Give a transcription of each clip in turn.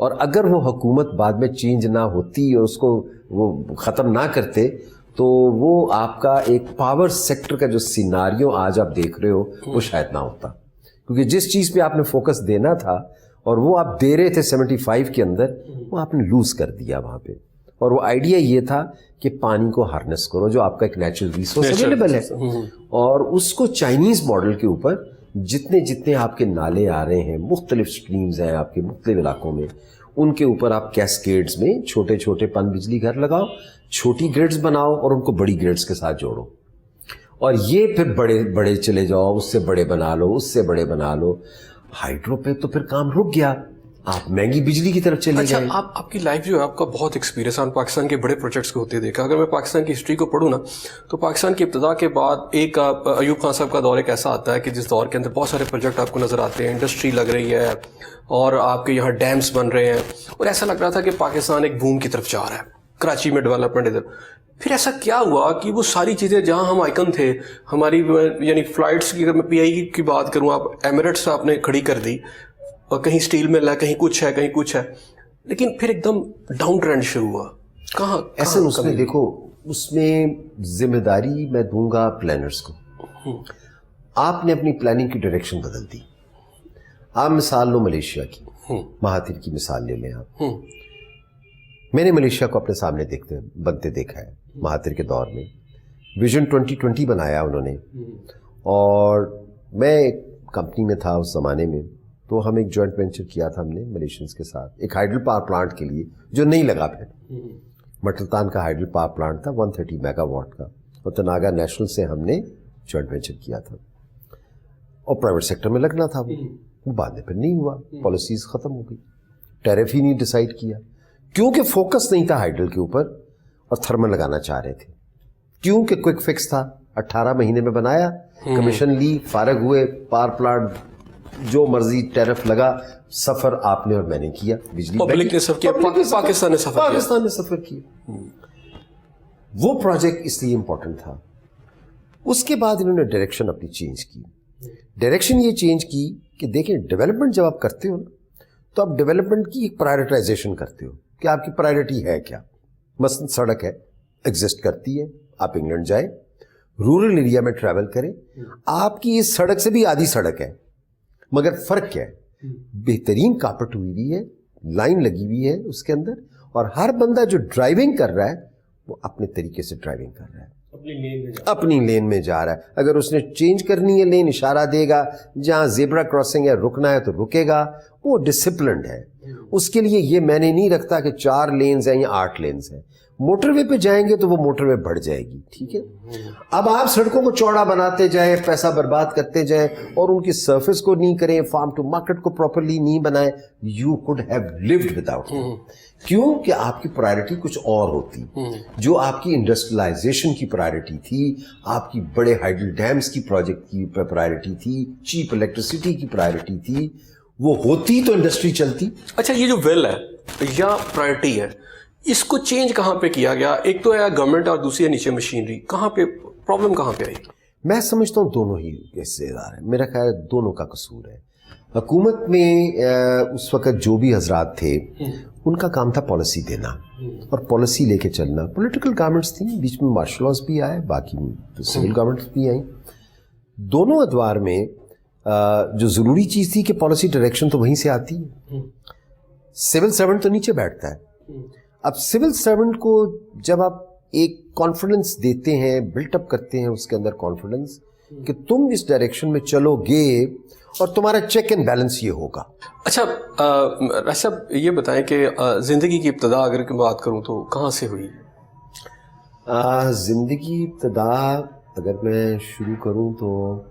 اور اگر وہ حکومت بعد میں چینج نہ ہوتی اور اس کو وہ ختم نہ کرتے تو وہ آپ کا ایک پاور سیکٹر کا جو سیناریو آج آپ دیکھ رہے ہو وہ شاید نہ ہوتا, کیونکہ جس چیز پہ آپ نے فوکس دینا تھا اور وہ آپ دے رہے تھے 75 کے اندر, وہ آپ نے لوز کر دیا وہاں پہ. اور وہ آئیڈیا یہ تھا کہ پانی کو ہارنس کرو جو آپ کا ایک نیچرل ریسورس اویلیبل ہے, اور اس کو چائنیز ماڈل کے اوپر جتنے آپ کے نالے آ رہے ہیں, مختلف اسٹریمز ہیں آپ کے مختلف علاقوں میں, ان کے اوپر آپ کیسکیڈز میں چھوٹے چھوٹے پن بجلی گھر لگاؤ, چھوٹی گریڈز بناؤ اور ان کو بڑی گریڈز کے ساتھ جوڑو, اور یہ پھر بڑے چلے جاؤ, اس سے بڑے بنا لو, اس سے بڑے بنا لو. ہائیڈرو پہ تو پھر کام رک گیا, آپ مہنگی بجلی کی طرف چلے گئے. آپ کی لائف جو ہے, آپ کا بہت ایکسپیرینس ہے پاکستان کے بڑے پروجیکٹس کو ہوتے دیکھا. اگر میں پاکستان کی ہسٹری کو پڑھوں نا تو پاکستان کی ابتدا کے بعد ایک ایوب خان صاحب کا دور ایک ایسا آتا ہے کہ جس دور کے اندر بہت سارے پروجیکٹ آپ کو نظر آتے ہیں, انڈسٹری لگ رہی ہے اور آپ کے یہاں ڈیمز بن رہے ہیں, اور ایسا لگ رہا تھا کہ پاکستان ایک بوم کی طرف جا رہا ہے, کراچی میں ڈیولپمنٹ ادھر. پھر ایسا کیا ہوا کہ وہ ساری چیزیں جہاں ہم آئیکن تھے ہماری, یعنی فلائٹس کی, اگر میں پی آئی کی بات کروں, آپ ایمریٹس آپ نے کھڑی کر دی, اور کہیں اسٹیل مل ہے, کہیں کچھ ہے, کہیں کچھ ہے, لیکن پھر ایک دم ڈاؤن ٹرینڈ شروع ہوا. کہاں ایسا اس میں دیکھو, اس میں ذمہ داری میں دوں گا پلانرز کو. آپ نے اپنی پلاننگ کی ڈائریکشن بدل دی. آپ مثال لو ملیشیا کی, مہاتیر کی مثال لے لیں آپ. میں نے ملیشیا کو اپنے سامنے بنتے دیکھا ہے. مہاتیر کے دور میں ویژن 2020 بنایا انہوں نے, اور میں ایک کمپنی میں تھا اس زمانے میں, تو ہم ایک جوائنٹ وینچر کیا تھا ہم نے ملیشینز کے ساتھ ایک ہائیڈرل پاور پلانٹ کے لیے, جو نہیں لگا. پھر مٹلتان کا ہائیڈرل پاور پلانٹ تھا 130 میگا واٹ کا, اور تناگا نیشنل سے ہم نے جوائنٹ وینچر کیا تھا, اور پرائیویٹ سیکٹر میں لگنا تھا. وہ بعد میں پھر نہیں ہوا, پالیسیز ختم ہو گئی, ٹیرف ہی نہیں ڈیسائیڈ کیا, کیونکہ فوکس نہیں تھا ہائیڈرل کے اوپر, اور تھرمل لگانا چاہ رہے تھے, کیونکہ کوئک فکس تھا. 18 مہینے میں بنایا, کمیشن لی, فارغ ہوئے, پاور پلانٹ جو مرضی ٹیرف لگا, سفر آپ نے اور میں نے کیا, بجلی پبلک نے سفر کیا, پاکستان نے سفر کیا. وہ پروجیکٹ اس لیے امپورٹنٹ تھا. اس کے بعد انہوں نے ڈائریکشن اپنی چینج کی. ڈائریکشن یہ چینج کی کہ دیکھیں, ڈیولپمنٹ جب آپ کرتے ہو نا, تو آپ ڈیولپمنٹ کی ایک پرائرٹائزیشن کرتے ہو کہ آپ کی پرائرٹی ہے کیا. مثلا سڑک ہے, ایگزسٹ کرتی ہے, آپ انگلینڈ جائیں, رورل ایریا میں ٹریول کریں, آپ کی اس سڑک سے بھی آدھی سڑک ہے, مگر فرق کیا ہے, بہترین کارپٹ ہوئی ہوئی ہے, لائن لگی ہوئی ہے اس کے اندر, اور ہر بندہ جو ڈرائیونگ کر رہا ہے وہ اپنے طریقے سے ڈرائیونگ کر رہا ہے, اپنی لین میں جا رہا ہے. اگر اس نے چینج کرنی ہے لین, اشارہ دے گا, جہاں زیبرا کراسنگ ہے رکنا ہے تو رکے گا, وہ ڈسپلنڈ ہے. اس کے لیے یہ میں نے نہیں رکھتا کہ 4 لینز ہیں یا 8 لینز ہیں. موٹر وے پہ جائیں گے تو وہ موٹر وے بڑھ جائے گی, ٹھیک ہے. اب آپ سڑکوں کو چوڑا بناتے جائیں, پیسہ برباد کرتے جائیں, اور ان کی سرفیس کو نہیں کریں, فارم ٹو مارکیٹ کو پراپرلی نہیں بنائیں, you could have lived without. کیوں کہ آپ کی پرائرٹی کچھ اور ہوتی. جو آپ کی انڈسٹریلائزیشن کی پرائرٹی تھی, آپ کی بڑے ہائیڈل ڈیمز کی پروجیکٹ کی پرائرٹی تھی, چیپ الیکٹریسٹی کی پرائرٹی تھی, وہ ہوتی تو انڈسٹری چلتی. اچھا, یہ جو ویل ہے یا پرائرٹی ہے, اس کو چینج کہاں پہ کیا گیا؟ ایک تو ہے گورنمنٹ اور دوسری ہے نیچے مشینری. کہاں پہ پرابلم کہاں پہ آئی؟ میں سمجھتا ہوں دونوں ہی حصے دار ہیں. میرا خیال ہے دونوں کا قصور ہے. حکومت میں اس وقت جو بھی حضرات تھے ان کا کام تھا پالیسی دینا اور پالیسی لے کے چلنا. پولیٹیکل گورنمنٹس تھیں, بیچ میں مارشل لاز بھی آئے, باقی سول گورنمنٹس بھی آئیں. دونوں ادوار میں جو ضروری چیز تھی کہ پالیسی ڈائریکشن تو وہیں سے آتی ہے. سول سرونٹ تو نیچے بیٹھتا ہے. اب سول سرونٹ کو جب آپ ایک کانفیڈنس دیتے ہیں, بلٹ اپ کرتے ہیں اس کے اندر کانفیڈنس کہ تم اس ڈائریکشن میں چلو گے اور تمہارا چیک اینڈ بیلنس یہ ہوگا. اچھا راشد صاحب, یہ بتائیں کہ زندگی کی ابتدا اگر بات کروں تو کہاں سے ہوئی؟ زندگی ابتدا اگر میں شروع کروں تو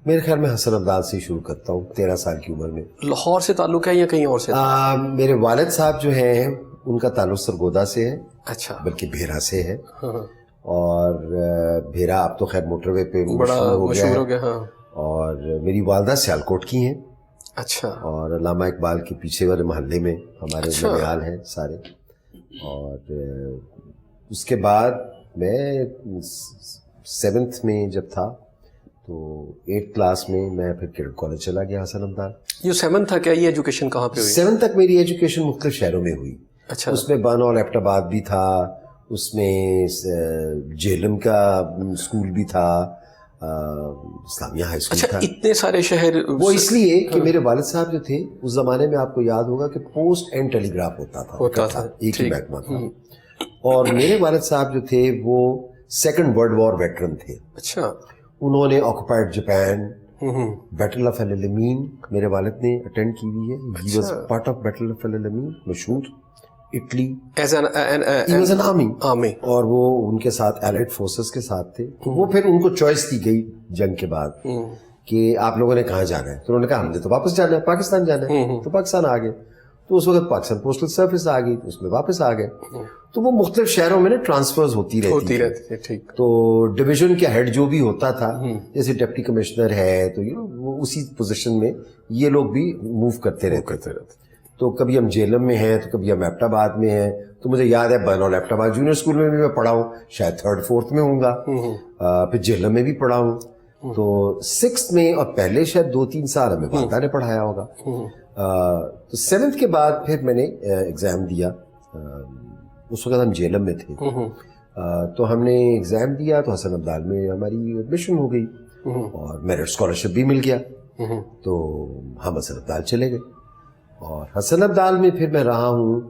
میرے خیال میں حسن عبدال سے شروع کرتا ہوں. 13 سال کی عمر میں. لاہور سے تعلق ہے یا کہیں اور سے؟ میرے والد صاحب جو ہیں ان کا تعلق سرگودا سے ہے. اچھا. بلکہ بھیرا سے ہے. اور بھیرا اب تو خیر موٹر وے پہ بڑا مشہور ہو گیا. ہاں. اور میری والدہ سیالکوٹ کی ہیں. اچھا. اور علامہ اقبال کے پیچھے والے محلے میں ہمارے ننیال ہیں سارے. اور اس کے بعد میں 7th میں جب تھا تو 8th کلاس میں میں پھر کیڈٹ کالج چلا گیا حسن عبدال. یہ 7 تھا کیا؟ یہ ایجوکیشن کہاں پہ ہوئی؟ 7 تک میری ایجوکیشن مختلف شہروں میں ہوئی. اچھا. اس میں بانو اور ایبٹ آباد بھی تھا, اس میں جہلم کا اسکول بھی تھا, اسلامیہ ہائی اسکول تھا. اتنے سارے شہر. وہ اس لیے کہ میرے والد صاحب جو تھے اس زمانے میں, آپ کو یاد ہوگا کہ پوسٹ اینڈ ٹیلی گراف ہوتا تھا, ایک ہی محکمہ تھا. اور میرے والد صاحب جو تھے وہ سیکنڈ ورلڈ وار ویٹرن تھے. اچھا. انہوں نے occupied Japan, battle of El Alamein میرے والد نے اٹینڈ کی ہوئی ہے. He was part of battle of El Alamein, مشہور. Italy he was an army, اور وہ ان کے ساتھ ایلائڈ فورسز کے ساتھ تھے. وہ پھر ان کو چوائس دی گئی جنگ کے بعد کہ آپ لوگوں نے کہاں جانا ہے. تو انہوں نے کہا ہم نے تو واپس جانا ہے, پاکستان جانا ہے. تو پاکستان آ گئے. تو اس وقت پاکستان پوسٹل سروس آ گئی, اس میں واپس آ گئے. تو وہ مختلف شہروں میں نا ٹرانسفرز ہوتی رہتی تھی. تو ڈویژن کا ہیڈ جو بھی ہوتا تھا, جیسے ڈپٹی کمشنر ہے, تو وہ اسی پوزیشن میں یہ لوگ بھی موو کرتے رہتے. تو کبھی ہم جہلم میں ہیں, تو کبھی ہم ایبٹ آباد میں ہیں. تو مجھے یاد ہے بانو ایبٹ آباد جونیئر اسکول میں بھی میں پڑھا ہوں, شاید 3rd 4th میں ہوں گا. پھر جہلم میں بھی پڑھا ہوں. تو 6th میں, اور پہلے شاید 2-3 سال ہمیں والدہ نے پڑھایا ہوگا. تو 7th کے بعد پھر میں نے ایگزام دیا. اس وقت ہم جہلم میں تھے. تو ہم نے ایگزام دیا تو حسن عبدال میں ہماری ایڈمیشن ہو گئی اور میرٹ اسکالرشپ بھی مل گیا. تو ہم حسن عبدال چلے گئے, اور حسن عبدال میں پھر میں رہا ہوں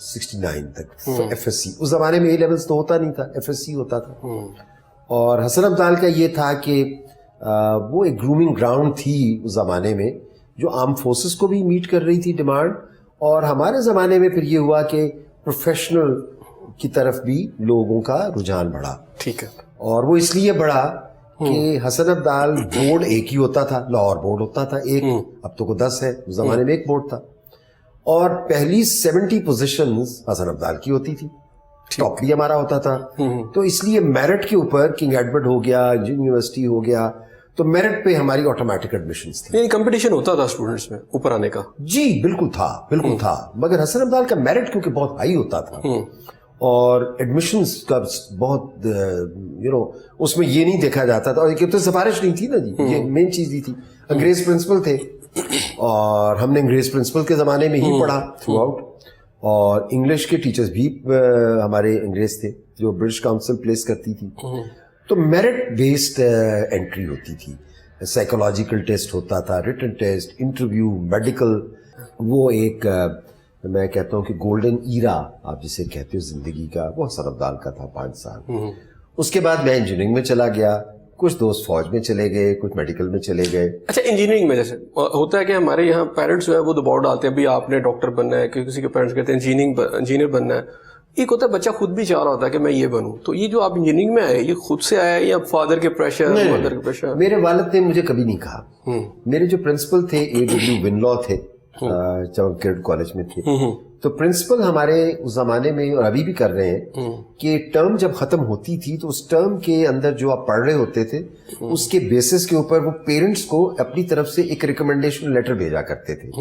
69 تک. ایف ایس سی, اس زمانے میں A-levels تو ہوتا نہیں تھا, ایف ایس سی ہوتا تھا. اور حسن عبدال کا یہ تھا کہ وہ ایک گرومنگ گراؤنڈ تھی اس زمانے میں, جو آرم فورسز کو بھی میٹ کر رہی تھی ڈیمانڈ. اور ہمارے زمانے میں پھر یہ ہوا کہ پروفیشنل کی طرف بھی لوگوں کا رجحان بڑھا. ٹھیک ہے. اور وہ اس لیے بڑھا کہ حسن عبدال بورڈ ایک ہی ہوتا تھا, لاہور بورڈ ہوتا تھا ایک, اب تو کو 10 ہے, اس زمانے میں ایک بورڈ تھا. اور پہلی 70 پوزیشنز حسن عبدال کی ہوتی تھی, ٹاپ بھی ہمارا ہوتا تھا. تو اس لیے میرٹ کے اوپر کنگ ایڈورڈ ہو گیا, یونیورسٹی ہو گیا, تو میرٹ پہ ہماری آٹومیٹک ایڈمیشنز تھی. یعنی کمپٹیشن ہوتا تھا اسٹوڈنٹس میں اوپر آنے کا؟ جی بالکل تھا, بالکل تھا. مگر حسن عبدال کا میرٹ کیونکہ بہت ہائی ہوتا تھا, اور ایڈمیشنز کا بہت اس میں یہ نہیں دیکھا جاتا تھا. اور ایک تو سفارش نہیں تھی نا جی, یہ مین چیز نہیں تھی. انگریز پرنسپل تھے, اور ہم نے انگریز پرنسپل کے زمانے میں ہی پڑھا تھرو آؤٹ. اور انگلش کے ٹیچرز بھی ہمارے انگریز تھے جو برٹش کاؤنسل پلیس کرتی تھی. تو میرٹ بیسڈ انٹری ہوتی تھی, سائیکولوجیکل ٹیسٹ ہوتا تھا, ریٹن ٹیسٹ, انٹرویو, میڈیکل. وہ ایک میں کہتا ہوں کہ گولڈن ایرا آپ جسے کہتے ہو زندگی کا, وہ حسن عبدال کا تھا 5 سال. اس کے بعد میں انجینئرنگ میں چلا گیا, کچھ دوست فوج میں چلے گئے, کچھ میڈیکل میں چلے گئے. اچھا, انجینئرنگ میں جیسے ہوتا ہے کہ ہمارے یہاں پیرنٹس جو ہے وہ دباؤ ڈالتے ہیں, ابھی آپ نے ڈاکٹر بننا ہے, کسی کے پیرنٹس کہتے ہیں انجینئر بننا ہے. ایک ہوتا ہے بچہ خود بھی چاہ رہا ہوتا ہے کہ میں یہ بنوں. تو یہ جو آپ انجینئرنگ میں آئے, یہ خود سے آیا ہے یا فادر کے پریشر, مدر کے پریشر؟ میرے والد نے مجھے کبھی نہیں کہا. میرے جو پرنسپل تھے A.W. ونلا تھے, جب ہم کیڈٹ کالج میں تھے, تو پرنسپل ہمارے اس زمانے میں, اور ابھی بھی کر رہے ہیں, کہ ٹرم جب ختم ہوتی تھی تو اس ٹرم کے اندر جو آپ پڑھ رہے ہوتے تھے اس کے بیسس کے اوپر وہ پیرنٹس کو اپنی طرف سے ایک ریکمنڈیشن لیٹر بھیجا کرتے تھے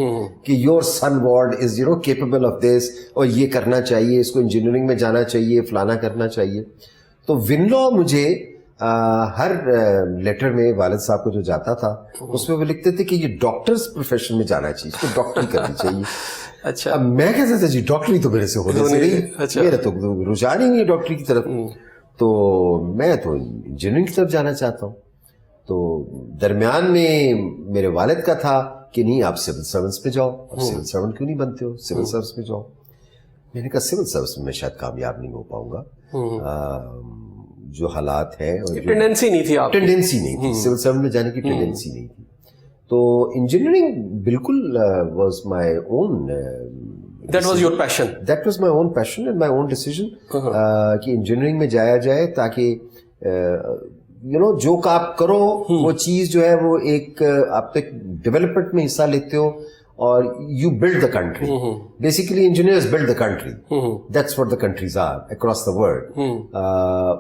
کہ your son ward is capable of this, اور یہ کرنا چاہیے, اس کو انجینئرنگ میں جانا چاہیے, فلانا کرنا چاہیے. تو ونلا مجھے ہر لیٹر میں والد صاحب کو جو جاتا تھا اس میں وہ لکھتے تھے کہ یہ ڈاکٹرز پروفیشن میں جانا چاہیے, اس کو ڈاکٹری کرنی چاہیے. اچھا. اب میں کہتا تھا جی ڈاکٹری تو میرے سے ہونے سے نہیں, میرا تو رجحان ہی نہیں ہے ڈاکٹری کی طرف, تو میں تو انجینئرنگ کی طرف جانا چاہتا ہوں. تو درمیان میں میرے والد کا تھا کہ نہیں آپ سول سرونٹس پہ جاؤ. اب سول سرونٹ کیوں نہیں بنتے ہو, سول سروس پہ جاؤ. میں نے کہا سول سروس میں شاید کامیاب نہیں ہو پاؤں گا, جو حالات ہیں, ٹینڈنسی نہیں تھی, ٹینڈنسی نہیں تھی سول سروس میں جانے کی, ٹینڈنسی نہیں تھی. تو انجینئرنگ بالکل was my own, that was your passion, that was my own passion and my own decision کہ انجینئرنگ میں جایا جائے, تاکہ جو آپ کرو وہ چیز جو ہے وہ ایک آپ تک ڈیولپمنٹ میں حصہ لیتے ہو, اور you build the country. Basically engineers build the country, that's what the countries are across the world.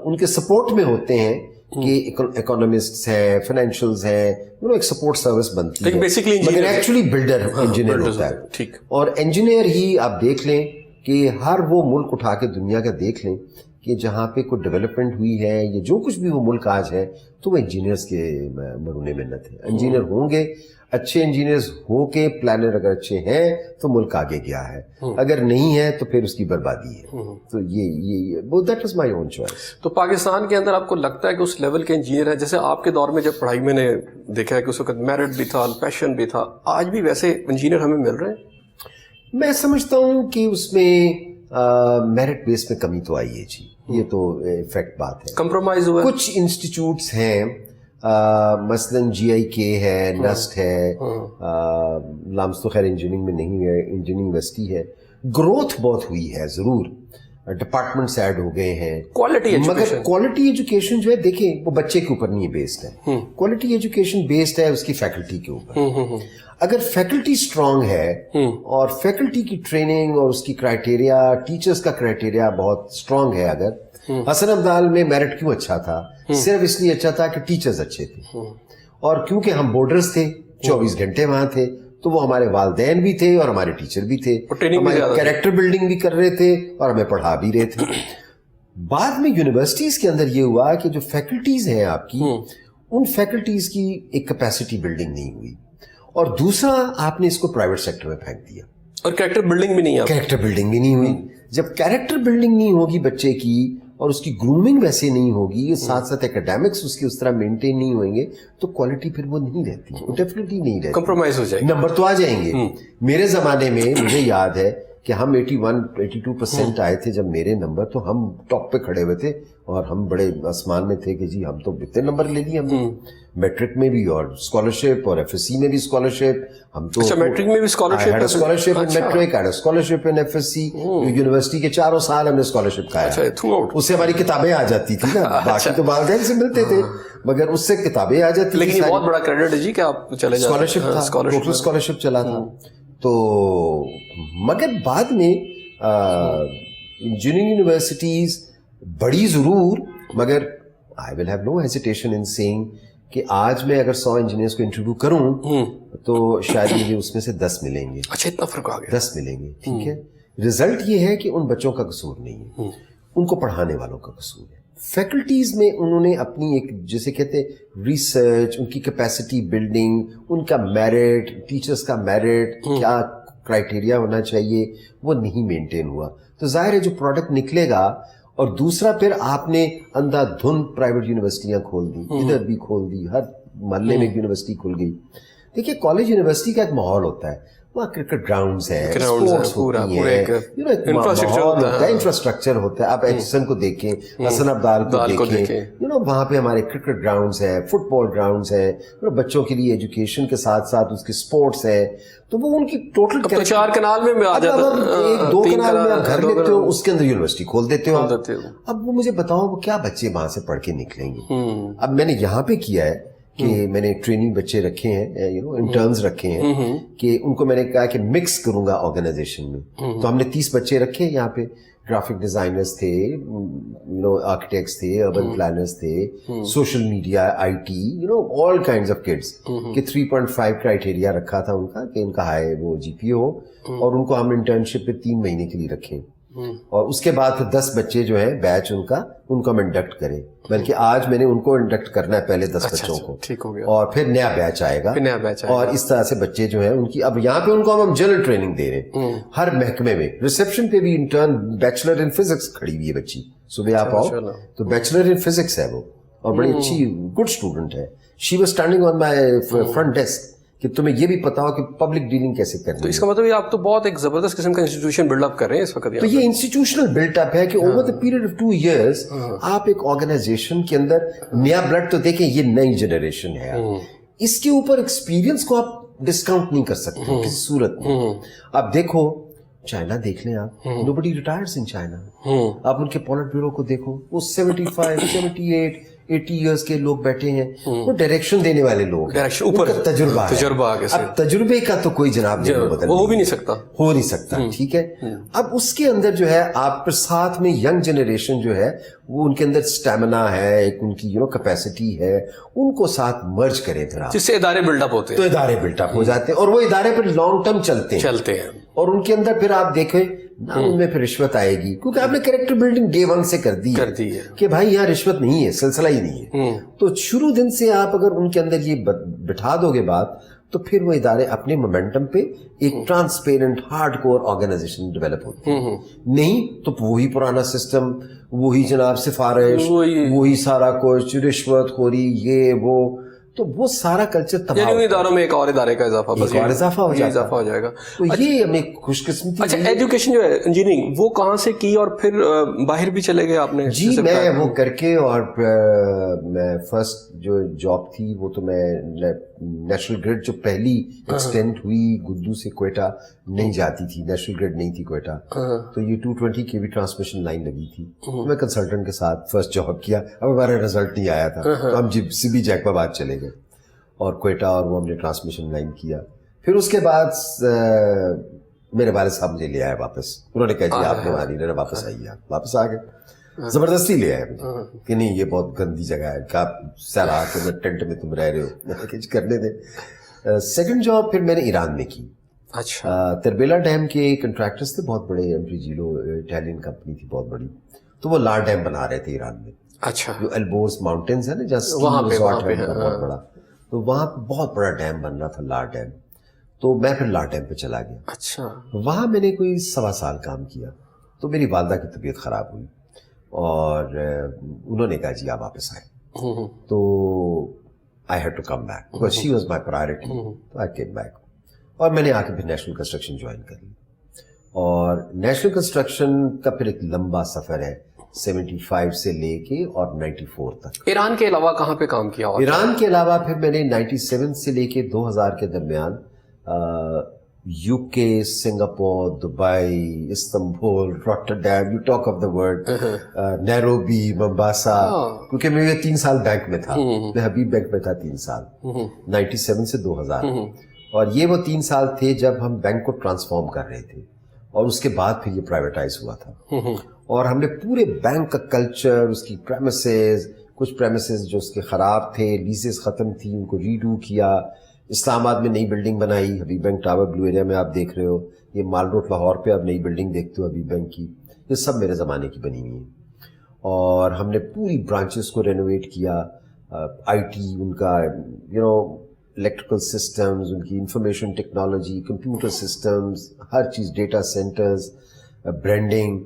ان کے سپورٹ میں ہوتے ہیں کہ اکانومسٹس ہیں, فائنینشیلز ہیں, ایک سپورٹ سروس بنتی ہے, مگر ایکچولی بلڈر انجینئر ہوتا ہے. اور انجینئر ہی آپ دیکھ لیں کہ ہر وہ ملک اٹھا کے دنیا کا دیکھ لیں کہ جہاں پہ کوئی ڈیولپمنٹ ہوئی ہے یا جو کچھ بھی وہ ملک آج ہے تو وہ انجینئرس کے مرہون منت ہے. انجینئر ہوں گے, اچھے انجینئرز ہو کے, پلانر اگر اچھے ہیں تو ملک آگے گیا ہے, اگر نہیں ہے تو پھر اس کی بربادی ہے. تو یہ that was my own choice. تو پاکستان کے اندر آپ کو لگتا ہے کہ اس لیول کے انجینئر ہیں جیسے آپ کے دور میں جب پڑھائی میں نے دیکھا ہے کہ اس وقت میرٹ بھی تھا, پیشن بھی تھا, آج بھی ویسے انجینئر ہمیں مل رہے ہیں؟ میں سمجھتا ہوں کہ اس میں میرٹ بیس میں کمی تو آئی ہے جی, یہ تو فیکٹ بات ہے. کمپرومائز ہوا کچھ انسٹیٹیوٹس ہیں مثلاً GIK ہے, نسٹ ہے, لامس تو خیر انجینئرنگ میں نہیں ہے, انجینئرنگ یونیورسٹی ہے, گروتھ بہت ہوئی ہے ضرور, ڈپارٹمنٹس ایڈ ہو گئے ہیں, مگر کوالٹی ایجوکیشن جو ہے دیکھیں وہ بچے کے اوپر نہیں بیسڈ ہے. کوالٹی ایجوکیشن بیسڈ ہے اس کی فیکلٹی کے اوپر. اگر فیکلٹی اسٹرانگ ہے اور فیکلٹی کی ٹریننگ اور اس کی کرائٹیریا, ٹیچرز کا کرائٹیریا بہت اسٹرانگ ہے, اگر حسن عبدال میں میرٹ کیوں اچھا تھا, صرف اس لیے اچھا تھا کہ ٹیچرز اچھے تھے, اور کیونکہ ہم بورڈرز تھے, 24 گھنٹے وہاں تھے, تو وہ ہمارے والدین بھی تھے اور ہمارے ٹیچر بھی تھے, ہمارے کیریکٹر بلڈنگ بھی کر رہے تھے اور ہمیں پڑھا بھی رہے تھے. بعد میں یونیورسٹیز کے اندر یہ ہوا کہ جو فیکلٹیز ہیں آپ کی, ان فیکلٹیز کی ایک کیپیسٹی بلڈنگ نہیں ہوئی, اور دوسرا آپ نے اس کو پرائیویٹ سیکٹر میں پھینک دیا, اور کیریکٹر بلڈنگ بھی نہیں ہے. کیریکٹر بلڈنگ بھی نہیں ہوئی. جب کیریکٹر بلڈنگ نہیں ہوگی بچے کی اور اس کی گرومنگ ویسے نہیں ہوگی, ساتھ ساتھ اکیڈیمکس اس کی اس طرح مینٹین نہیں ہوئیں گے, تو کوالٹی پھر وہ نہیں رہتی, وہ ڈیفینیٹلی نہیں رہتی, کمپرومائز ہو جائے, نمبر تو آ جائیں گے. میرے زمانے میں مجھے یاد ہے کہ ہم 81-82% آئے تھے جب میرے نمبر, تو ہم ٹاپ پہ کھڑے ہوئے تھے اور ہم بڑے آسمان میں تھے کہ جی ہم تو اتنے نمبر لے لیے ہم نے, میٹرک میں بھی اور اسکالرشپ, اور FSC میں بھی اسکالرشپ. ہم تو میٹرک میں بھی اسکالرشپ میٹرک, اسکالرشپ ان FSC, یونیورسٹی کے 4 سال ہم نے اسکالرشپ کھایا. اس سے ہماری کتابیں آ جاتی تھی نا, باقی تو والدین سے ملتے تھے مگر اس سے کتابیں آ جاتی. لیکن یہ بہت بڑا کریڈٹ ہے جی کہ آپ چلے جاتے, اسکالرشپ تھا, ٹوٹل اسکالرشپ چلا تھا. تو مگر بعد میں انجینئرنگ یونیورسٹیز بڑی ضرور, مگر I will have no hesitation in seeing کہ آج میں اگر 100 انجینئرس کو انٹرویو کروں تو شاید مجھے اس میں سے 10 ملیں گے. اچھا, اتنا فرق آ گیا. 10 ملیں گے, ٹھیک ہے. رزلٹ یہ ہے کہ ان بچوں کا قصور نہیں ہے, ان کو پڑھانے والوں کا قصور ہے. فیکلٹیز میں انہوں نے اپنی ایک جیسے کہتے ہیں ریسرچ, ان کی کیپیسٹی بلڈنگ, ان کا میرٹ, ٹیچرز کا میرٹ, کیا کرائٹیریا ہونا چاہیے, وہ نہیں مینٹین ہوا. تو ظاہر ہے جو پروڈکٹ نکلے گا. اور دوسرا پھر آپ نے اندھا دھند پرائیویٹ یونیورسٹیاں کھول دی, ادھر بھی کھول دی, ہر محلے میں ایک یونیورسٹی کھل گئی. دیکھیے کالج یونیورسٹی کا ایک ماحول ہوتا ہے, وہاں کرکٹ گراؤنڈز ہیں, اسپورٹس ہوتی ہیں, انفراسٹرکچر ہوتا ہے. آپ ایچسن کو دیکھیں, حسن عبدال کو دیکھیں, وہاں پہ ہمارے کرکٹ گراؤنڈز ہیں, فٹ بال گراؤنڈز ہیں, بچوں کے لیے ایجوکیشن کے ساتھ ساتھ اس کے اسپورٹس ہیں. تو وہ ان کی ٹوٹل 4 کنال میں آ جاتا ہے, 1-2 کنال میں آپ گھر لیتے ہو, اس کے اندر یونیورسٹی کھول دیتے ہو. اب وہ مجھے بتاؤ وہ کیا بچے وہاں سے پڑھ کے نکلیں گے. اب میں نے یہاں پہ کیا ہے کہ میں نے ٹریننگ بچے رکھے ہیں, انٹرنز رکھے ہیں, کہ ان کو میں نے کہا کہ مکس کروں گا آرگنائزیشن میں. تو ہم نے 30 بچے رکھے یہاں پہ, گرافک ڈیزائنرز تھے, آرکیٹیکٹس تھے, اربن پلانرز تھے, social media, IT, all kinds of kids, کہ 3.5 کرائٹیریا رکھا تھا ان کا کہ ان کا ہائی وہ GPA ہو, اور ان کو ہم انٹرنشپ پہ 3 مہینے کے لیے رکھیں. اور اس کے بعد پھر 10 بچے جو ہیں بیچ ان کو ہم انڈکٹ کریں, بلکہ آج میں نے ان کو انڈکٹ کرنا ہے پہلے 10 بچوں کو, ٹھیک ہو گیا, اور پھر نیا بیچ آئے گا, اور اس طرح سے بچے جو ہیں ان کی اب یہاں پہ ان کو ہم جنرل ٹریننگ دے رہے ہیں. ہر محکمے میں ریسیپشن پہ بھی انٹرن بیچلر ان فزکس کھڑی ہوئی ہے بچی, صبح آپ آؤ تو بیچلر ان فزکس ہے وہ, اور بڑی اچھی گڈ اسٹوڈنٹ ہے. She was standing on my front desk کہ تمہیں یہ بھی پتا ہو کہ پبلک ڈیلنگ کیسے کرنی ہے. تو اس کا مطلب یہ آپ تو بہت ایک زبردست قسم کا انسٹیٹیوشن بلڈ اپ کر رہے ہیں اس وقت. تو یہ انسٹیٹیوشنل بلڈ اپ ہے کہ over the period of 2 years آپ ایک آرگنائزیشن کے اندر نیا بلڈ, تو دیکھیں یہ نئی جنریشن ہے, اس کے اوپر ایکسپیرینس کو آپ ڈسکاؤنٹ نہیں کر سکتے کسی صورت میں. آپ دیکھو چائنا دیکھ لیں آپ, nobody retires in China. آپ ان کے پولٹ بیورو کو دیکھو, وہ 75, 78, 80 ایئرس کے لوگ بیٹھے ہیں, وہ ڈائریکشن دینے والے لوگ ہیں, تجربہ اب تجربے کا تو کوئی جناب بدل ہو بھی نہیں سکتا, ٹھیک ہے. اب اس کے اندر جو ہے آپ پر ساتھ میں ینگ جنریشن جو ہے وہ ان کے اندر اسٹیمنا ہے, ایک ان کی کیپیسٹی ہے, ان کو ساتھ مرج کریں پھر آپ, جس سے ادارے بلڈ اپ ہوتے ہیں, تو ادارے بلڈ اپ ہو جاتے ہیں, اور وہ ادارے پھر لانگ ٹرم چلتے ہیں. اور ان کے اندر پھر آپ دیکھیں نہ ان میں پھر رشوت آئے گی, کیونکہ آپ نے کریکٹر بلڈنگ ڈے ون سے کر دی ہے کہ بھائی یہاں رشوت نہیں ہے, سلسلہ ہی نہیں ہے. تو شروع دن سے آپ اگر ان کے اندر یہ بٹھا دو گے بات, تو پھر وہ ادارے اپنے مومنٹم پہ ایک transparent hard core organisation develop ہوتی ہے. نہیں تو وہی پرانا سسٹم, وہی جناب سفارش, وہی سارا کچھ رشوت خوری, یہ وہ, تو وہ سارا کلچر تباہ, یعنی اداروں میں ایک اور ادارے کا اضافہ ہو جائے گا. تو یہ ہمیں خوش قسمتی. اچھا, ایجوکیشن جو ہے انجینئرنگ وہ کہاں سے کی, اور پھر باہر بھی چلے گئے آپ نے؟ جی میں وہ کر کے, اور میں فرسٹ جو جاب تھی وہ تو میں نیشنل گریڈ جو پہلی ایکسٹینڈ ہوئی گدو سے کوئٹہ نہیں جاتی تھی, نیشنل گریڈ نہیں تھی کوئٹہ, تو یہ 220 kV ٹرانسمیشن لائن لگی تھی. میں کنسلٹنٹ کے ساتھ فرسٹ جاب کیا, اب ہمارا رزلٹ نہیں آیا تھا, تو ہم سی بی جیک پر بات چلے گئے اور کوئٹہ, اور وہ ہم نے ٹرانسمیشن لائن کیا. پھر اس کے بعد میرے والد صاحب مجھے لے آئے واپس, انہوں نے کہا جی آپ نے وہاں نہیں رہنا, واپس آئیے. آپ واپس آ گئے, زبردستی لے آئے کہ نہیں یہ بہت گندی جگہ ہے, کہ آپ سیرا کے ٹینٹ میں تم رہ رہے ہو, کرنے دیں. سیکنڈ جاب پھر میں نے ایران میں کی. اچھا, تربیلا ڈیم کے کنٹریکٹرز تھے بہت بڑے, ایم پی جیلو اٹیلین کمپنی تھی بہت بڑی, تو وہ لار ڈیم بنا رہے تھے ایران میں. اچھا, جو البورس ماؤنٹینز ہے نا جہاں ریزورٹ ہے بہت بڑا, تو وہاں بہت بڑا ڈیم بن رہا تھا, لار ڈیم. تو میں پھر لار ڈیم پہ چلا گیا. اچھا, وہاں میں نے کوئی 1.25 سال کام کیا. تو میری والدہ کی طبیعت خراب ہوئی, اور انہوں نے کہا جی آپ واپس آئے. تو I had to come back because she was my priority. تو I came back, اور میں نے آ کے پھر نیشنل کنسٹرکشن جوائن کر لی. اور نیشنل کنسٹرکشن کا پھر ایک لمبا سفر ہے, 75 سے لے کے اور 94 تک. ایران کے علاوہ کہاں پہ کام کیا؟ ایران کے علاوہ پھر میں نے 97 سے لے کے 2000 کے درمیان U K, Singapore, Dubai, Istanbul, Rotterdam, you talk of the world, Nairobi, Mombasa, کیونکہ میں 3 سال بینک میں تھا, میں حبیب بینک میں تھا 3 سال, 97 سے 2000. اور یہ وہ 3 سال تھے جب ہم بینک کو ٹرانسفارم کر رہے تھے, اور اس کے بعد پھر یہ پرائیویٹائز ہوا تھا. اور ہم نے پورے بینک کا کلچر, اس کی پریمیسز, کچھ پریمیسز جو اس کے خراب تھے, لیزز ختم تھی, ان کو ریڈو کیا. اسلام آباد میں نئی بلڈنگ بنائی, حبیب بینک ٹاور بلو ایریا میں آپ دیکھ رہے ہو, یہ مال روڈ لاہور پہ آپ نئی بلڈنگ دیکھتے ہو حبیب بینک کی, یہ سب میرے زمانے کی بنی ہوئی ہیں. اور ہم نے پوری برانچز کو رینوویٹ کیا, آئی ٹی ان کا, الیکٹریکل سسٹمز, ان کی انفارمیشن ٹیکنالوجی, کمپیوٹر سسٹمز, ہر چیز, data centres, branding,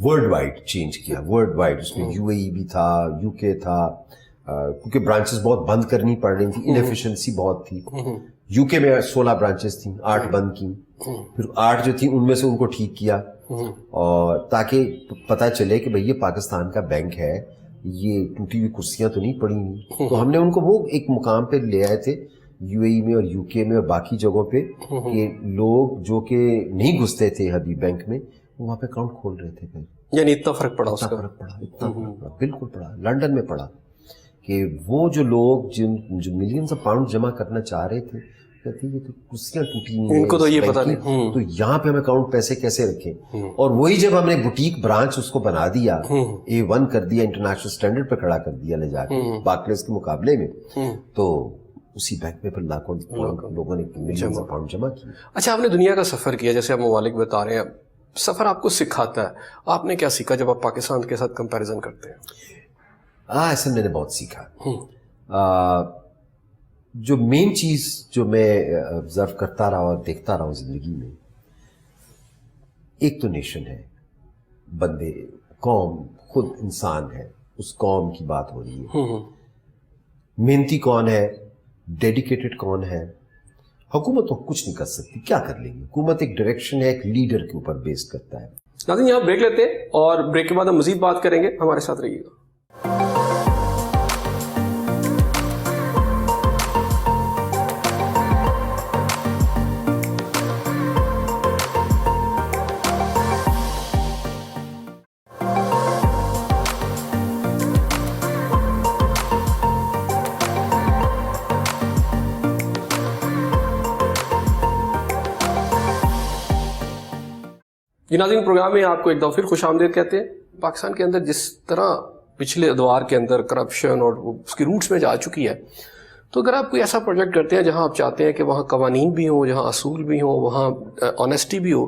world wide change کیا, ورلڈ وائڈ. اس میں یو اے ای بھی تھا, یو کے تھا, کیونکہ برانچز بہت بند کرنی پڑ رہی تھیں, انیفیشنسی بہت تھی. یو کے میں 16 برانچز تھیں, 8 بند کی, پھر 8 جو تھیں ان میں سے ان کو ٹھیک کیا, اور تاکہ پتہ چلے کہ بھئی یہ پاکستان کا بینک ہے, یہ ٹوٹی ہوئی کرسیاں تو نہیں پڑی ہوئی. تو ہم نے ان کو وہ ایک مقام پہ لے آئے تھے یو اے ای میں اور یو کے میں اور باقی جگہوں پہ, کہ لوگ جو کہ نہیں گھستے تھے حبیب بینک میں, وہاں پہ اکاؤنٹ کھول رہے تھے. یعنی اتنا فرق پڑا, اتنا فرق پڑا, بالکل پڑا. لنڈن میں پڑا کہ وہ جو لوگ جو ملینز آف پاؤنڈ جمع کرنا چاہ رہے تھے, کہتے یہ تو کرسیاں ٹوٹی ہوئی ہیں, ان کو تو یہ پتہ نہیں, تو یہاں پہ ہم اکاؤنٹ پیسے کیسے رکھیں. اور وہی جب ہم نے بوٹیک برانچ اس کو بنا دیا, A1 کر دیا, انٹرنیشنل سٹینڈرڈ پہ کھڑا کر دیا لے جا کے بارکلیز کے مقابلے میں, تو اسی بینک میں پھر لاکھوں لوگوں نے ملینز آف پاؤنڈ جمع کی. اچھا, آپ نے دنیا کا سفر کیا, جیسے آپ ممالک بتا رہے ہیں, سفر آپ کو سکھاتا ہے, آپ نے کیا سیکھا جب آپ پاکستان کے ساتھ کمپیریزن کرتے ہیں؟ ایسا میں نے بہت سیکھا. جو مین چیز جو میں آبزرو کرتا رہا اور دیکھتا رہا ہوں زندگی میں, ایک تو نیشن ہے, بندے, قوم خود انسان ہے, اس قوم کی بات ہو رہی ہے. محنتی کون ہے, ڈیڈیکیٹڈ کون ہے. حکومت تو کچھ نہیں کر سکتی, کیا کر لیں گے. حکومت ایک ڈائریکشن ہے, ایک لیڈر کے اوپر بیس کرتا ہے. ناظرین یہاں بریک لیتے ہیں, اور بریک کے بعد ہم مزید بات کریں گے, ہمارے ساتھ رہیے گا. ناظرین پروگرام میں آپ کو ایک دفعہ پھر خوش آمدید کہتے ہیں. پاکستان کے اندر جس طرح پچھلے ادوار کے اندر کرپشن اور اس کی روٹس میں جا چکی ہے, تو اگر آپ کوئی ایسا پروجیکٹ کرتے ہیں جہاں آپ چاہتے ہیں کہ وہاں قوانین بھی ہوں, جہاں اصول بھی ہوں, وہاں آنیسٹی بھی ہو,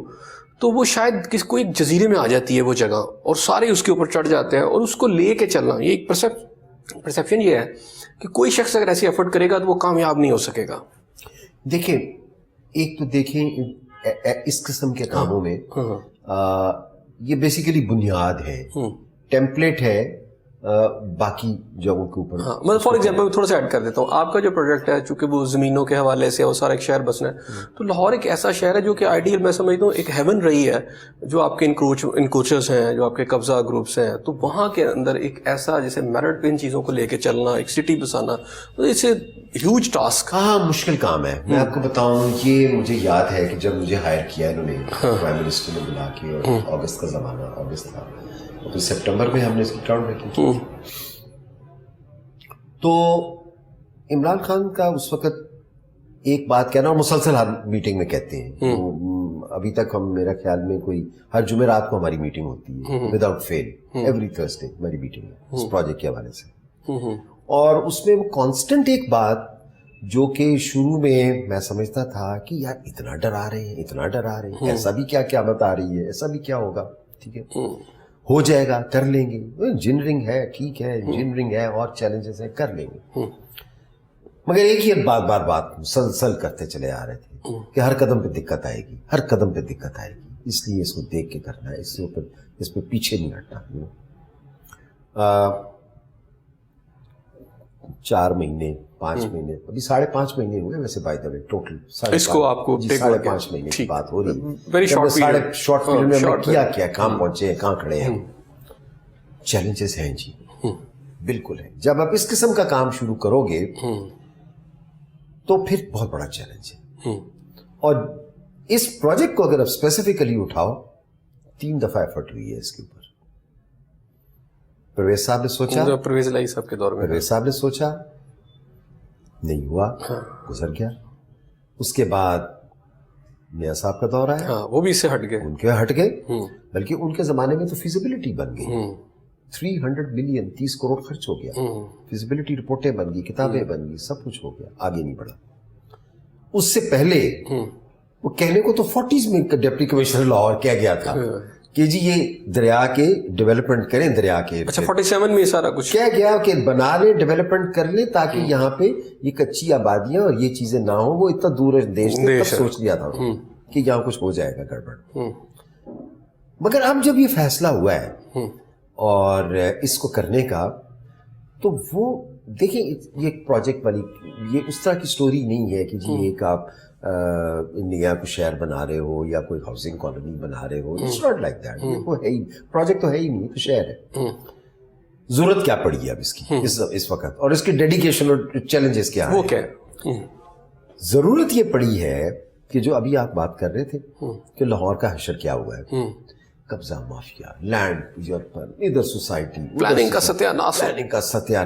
تو وہ شاید کوئی ایک جزیرے میں آ جاتی ہے وہ جگہ, اور سارے اس کے اوپر چڑھ جاتے ہیں, اور اس کو لے کے چلنا, یہ ایک پرسیپشن یہ ہے کہ کوئی شخص اگر ایسی ایفرٹ کرے گا تو وہ کامیاب نہیں ہو سکے گا. دیکھیں, ایک تو دیکھیں اس قسم کے کاموں میں یہ بیسیکلی بنیاد ہے, ٹیمپلیٹ ہے باقی جگہوں کے اوپر. ہاں, میں فار ایگزامپل تھوڑا سا ایڈ کر دیتا ہوں. آپ کا جو پروجیکٹ ہے, چونکہ وہ زمینوں کے حوالے سے وہ سارا ایک شہر بسنا ہے, تو لاہور ایک ایسا شہر ہے جو کہ آئیڈیل میں سمجھتا ہوں ایک ہیون رہی ہے. جو آپ کے انکروچرز ہیں, جو آپ کے قبضہ گروپس ہیں, تو وہاں کے اندر ایک ایسا جیسے میرٹ پہ ان چیزوں کو لے کے چلنا, ایک سٹی بسانا, تو اٹس اے ہیوج ٹاسک. ہاں, مشکل کام ہے. میں آپ کو بتاؤں, یہ مجھے یاد ہے کہ جب مجھے ہائر کیا انہوں نے پرائم منسٹر نے بلا کے, اور اگست کا زمانہ, اگست تھا, اور پھر سپٹمبر میں ہم نے اس کی گراؤنڈ بریکنگ کی. تو عمران خان کا اس وقت ایک بات کہنا, اور مسلسل ہر میٹنگ میں کہتے ہیں, ابھی تک ہم, میرا خیال میں کوئی ہر جمعرات کو ہماری میٹنگ ہوتی ہے وداؤٹ فیل, ایوری تھرسڈے ہماری میٹنگ ہے اس پروجیکٹ کے حوالے سے. اور اس میں وہ کانسٹنٹ ایک بات جو کہ شروع میں میں سمجھتا تھا کہ یار اتنا ڈرا رہے ہیں, اتنا ڈرا رہے ہیں, ایسا بھی کیا قیامت آ رہی ہے, ایسا بھی کیا ہوگا, ٹھیک ہے ہو جائے گا, کر لیں گے, انجینئرنگ ہے, ٹھیک ہے انجینئرنگ ہے, اور چیلنجز ہیں, کر لیں گے. مگر ایک ہی بات مسلسل کرتے چلے آ رہے تھے کہ ہر قدم پہ دقت آئے گی, ہر قدم پہ دقت آئے گی, اس لیے اس کو دیکھ کے کرنا ہے, اس پہ پیچھے نہیں ہٹنا. 4 مہینے 5 مہینے, ابھی 5.5 مہینے ہوئے ویسے بائی دا وے ٹوٹل, اس کو آپ کو 5.5 مہینے کی بات ہو رہی ہے. شارٹ پیریڈ میں ہم نے کیا کہاں پہنچے ہیں, کہاں کھڑے ہیں. چیلنجز ہیں جی, بالکل ہے. جب آپ اس قسم کا کام شروع کرو گے تو پھر بہت بڑا چیلنج ہے. اور اس پروجیکٹ کو اگر آپ اسپیسیفکلی اٹھاؤ, 3 دفعہ ایفرٹ ہوئی ہے اس کے اوپر. پرویز صاحب نے سوچا, پرویز الہی صاحب کے دور میں پرویز صاحب نے سوچا, نہیں ہوا, گزر گیا. اس کے بعد میاں صاحب کا دور آیا, وہ بھی اس سے ہٹ گئے, ان کے ہٹ گئے, بلکہ ان کے زمانے میں تو فیزیبلٹی بن گئی, 300 ملین 30 کروڑ خرچ ہو گیا, فیزیبلٹی رپورٹیں بن گئی, کتابیں بن گئی, سب کچھ ہو گیا, آگے نہیں بڑھا. اس سے پہلے وہ کہنے کو تو 40s میں ڈپٹی کمشنر لاہور کہہ گیا تھا کہ جی یہ دریا کے ڈیولپمنٹ کریں, دریا کے. اچھا 47 میں سارا کچھ کیا گیا کہ بنا لیں, ڈیولپمنٹ کر لیں, تاکہ یہاں پہ یہ کچی آبادیاں اور یہ چیزیں نہ ہوں. وہ اتنا دور دیش نے سوچ لیا تھا کہ یہاں کچھ ہو جائے گا گڑبڑ. مگر اب جب یہ فیصلہ ہوا ہے اور اس کو کرنے کا, تو وہ دیکھیں یہ پروجیکٹ والی یہ اس طرح کی سٹوری نہیں ہے کہ جی ایک آپ نیا کوئی شہر بنا رہے ہو یا کوئی ہاؤسنگ کالونی بنا رہے ہو. It's not like that. وہ ہے ہی پروجیکٹ تو ہے ہی نہیں, تو شہر ہے. ضرورت کیا پڑی ہے اب اس کی اس وقت, اور اس کی ڈیڈیکیشن اور چیلنجز کیا وہ کیا ضرورت یہ پڑی ہے کہ جو ابھی آپ بات کر رہے تھے کہ لاہور کا حشر کیا ہوا ہے, قبضہ مافیا, لینڈ پر, ادھر سوسائٹی, پلاننگ کا ستیہ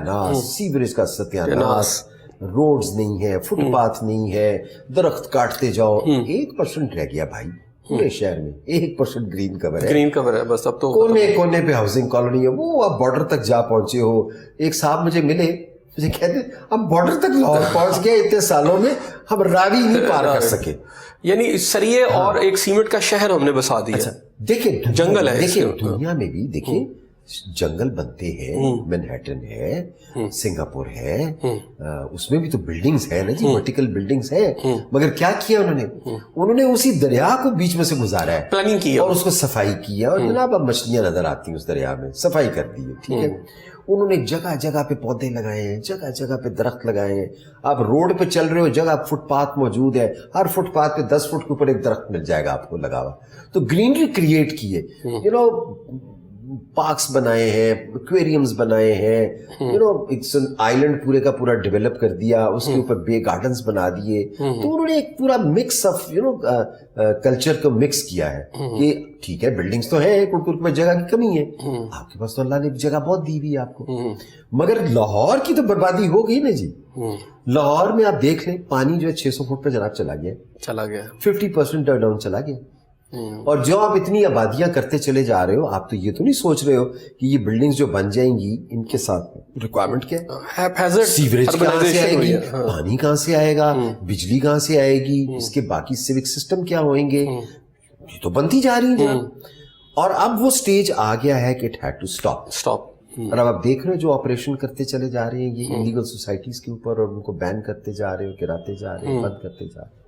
ناس, سیوریج کا ستیہ ناس, روڈز نہیں ہے, فٹ پاتھ نہیں ہے, درخت کاٹتے جاؤ. 1% رہ گیا بھائی پورے شہر میں, 1% گرین کور ہے بس. اب تو کونے پہ ہاؤسنگ کالونی ہے. وہ آپ بارڈر تک جا پہنچے ہو. ایک صاحب مجھے ملے, مجھے کہتے ہم بارڈر تک لاہور پہنچ گئے, اتنے سالوں میں ہم راوی نہیں پار کر سکے. یعنی سریے اور ایک سیمنٹ کا شہر ہم نے بسا دیا. دیکھیں جنگل ہے, دیکھیں دنیا میں بھی دیکھیں جنگل بنتے ہیں, مینہٹن ہے, سنگاپور ہے, اس میں بھی تو بلڈنگز ہیں نا جی, ورٹیکل بلڈنگز ہیں. مگر کیا کیا انہوں نے اسی دریا کو بیچ میں سے گزارا ہے, پلاننگ کی اور اس کو صفائی کیا, اور جناب اب مچھلیاں نظر آتی ہیں اس دریا میں, صفائی کر دی ہے, ٹھیک ہے. انہوں نے جگہ جگہ پہ پودے لگائے ہیں, جگہ جگہ پہ درخت لگائے ہیں. آپ روڈ پہ چل رہے ہو, جگہ فٹ پاتھ موجود ہے, ہر فٹ پاتھ پہ 10 فٹ کے اوپر ایک درخت مل جائے گا آپ کو لگا ہوا. تو گرینری کریٹ کی ہے, یو نو پارکس بنائے ہیں, ایکویریمز بنائے ہیں, یو نو ایک آئیلینڈ پورے کا پورا ڈیولپ کر دیا, اس کے اوپر بے گارڈنز بنا دیے. تو انہوں نے ایک پورا mix of you know culture کو مکس کیا ہے کہ ٹھیک ہے بلڈنگز تو ہیں, کچھ میں جگہ کی کمی ہے, آپ کے پاس تو اللہ نے جگہ بہت دی ہوئی ہے آپ کو. مگر لاہور کی تو بربادی ہو گئی نا جی. لاہور میں آپ دیکھ لیں, پانی جو ہے 600 فٹ پہ جناب چلا گیا, 50% ڈاؤن چلا گیا. اور جو آپ اتنی آبادیاں کرتے چلے جا رہے ہو, آپ تو یہ تو نہیں سوچ رہے ہو کہ یہ بلڈنگز جو بن جائیں گی ان کے ساتھ ریکوائرمنٹ کیا ہے, سیوریج کہاں سے آئے گی, پانی کہاں سے آئے گا, بجلی کہاں سے آئے گی, اس کے باقی سیوک سسٹم کیا ہوئیں گے, یہ تو بنتی جا رہی ہیں. اور اب وہ سٹیج آ گیا ہے کہ اٹ ہیڈ ٹو اسٹاپ. اور اب آپ دیکھ رہے ہو جو آپریشن کرتے چلے جا رہے ہیں یہ انلیگل سوسائٹیز کے اوپر, اور ان کو بین کرتے جا رہے ہو, گراتے جا رہے ہیں, بند کرتے جا رہے ہیں.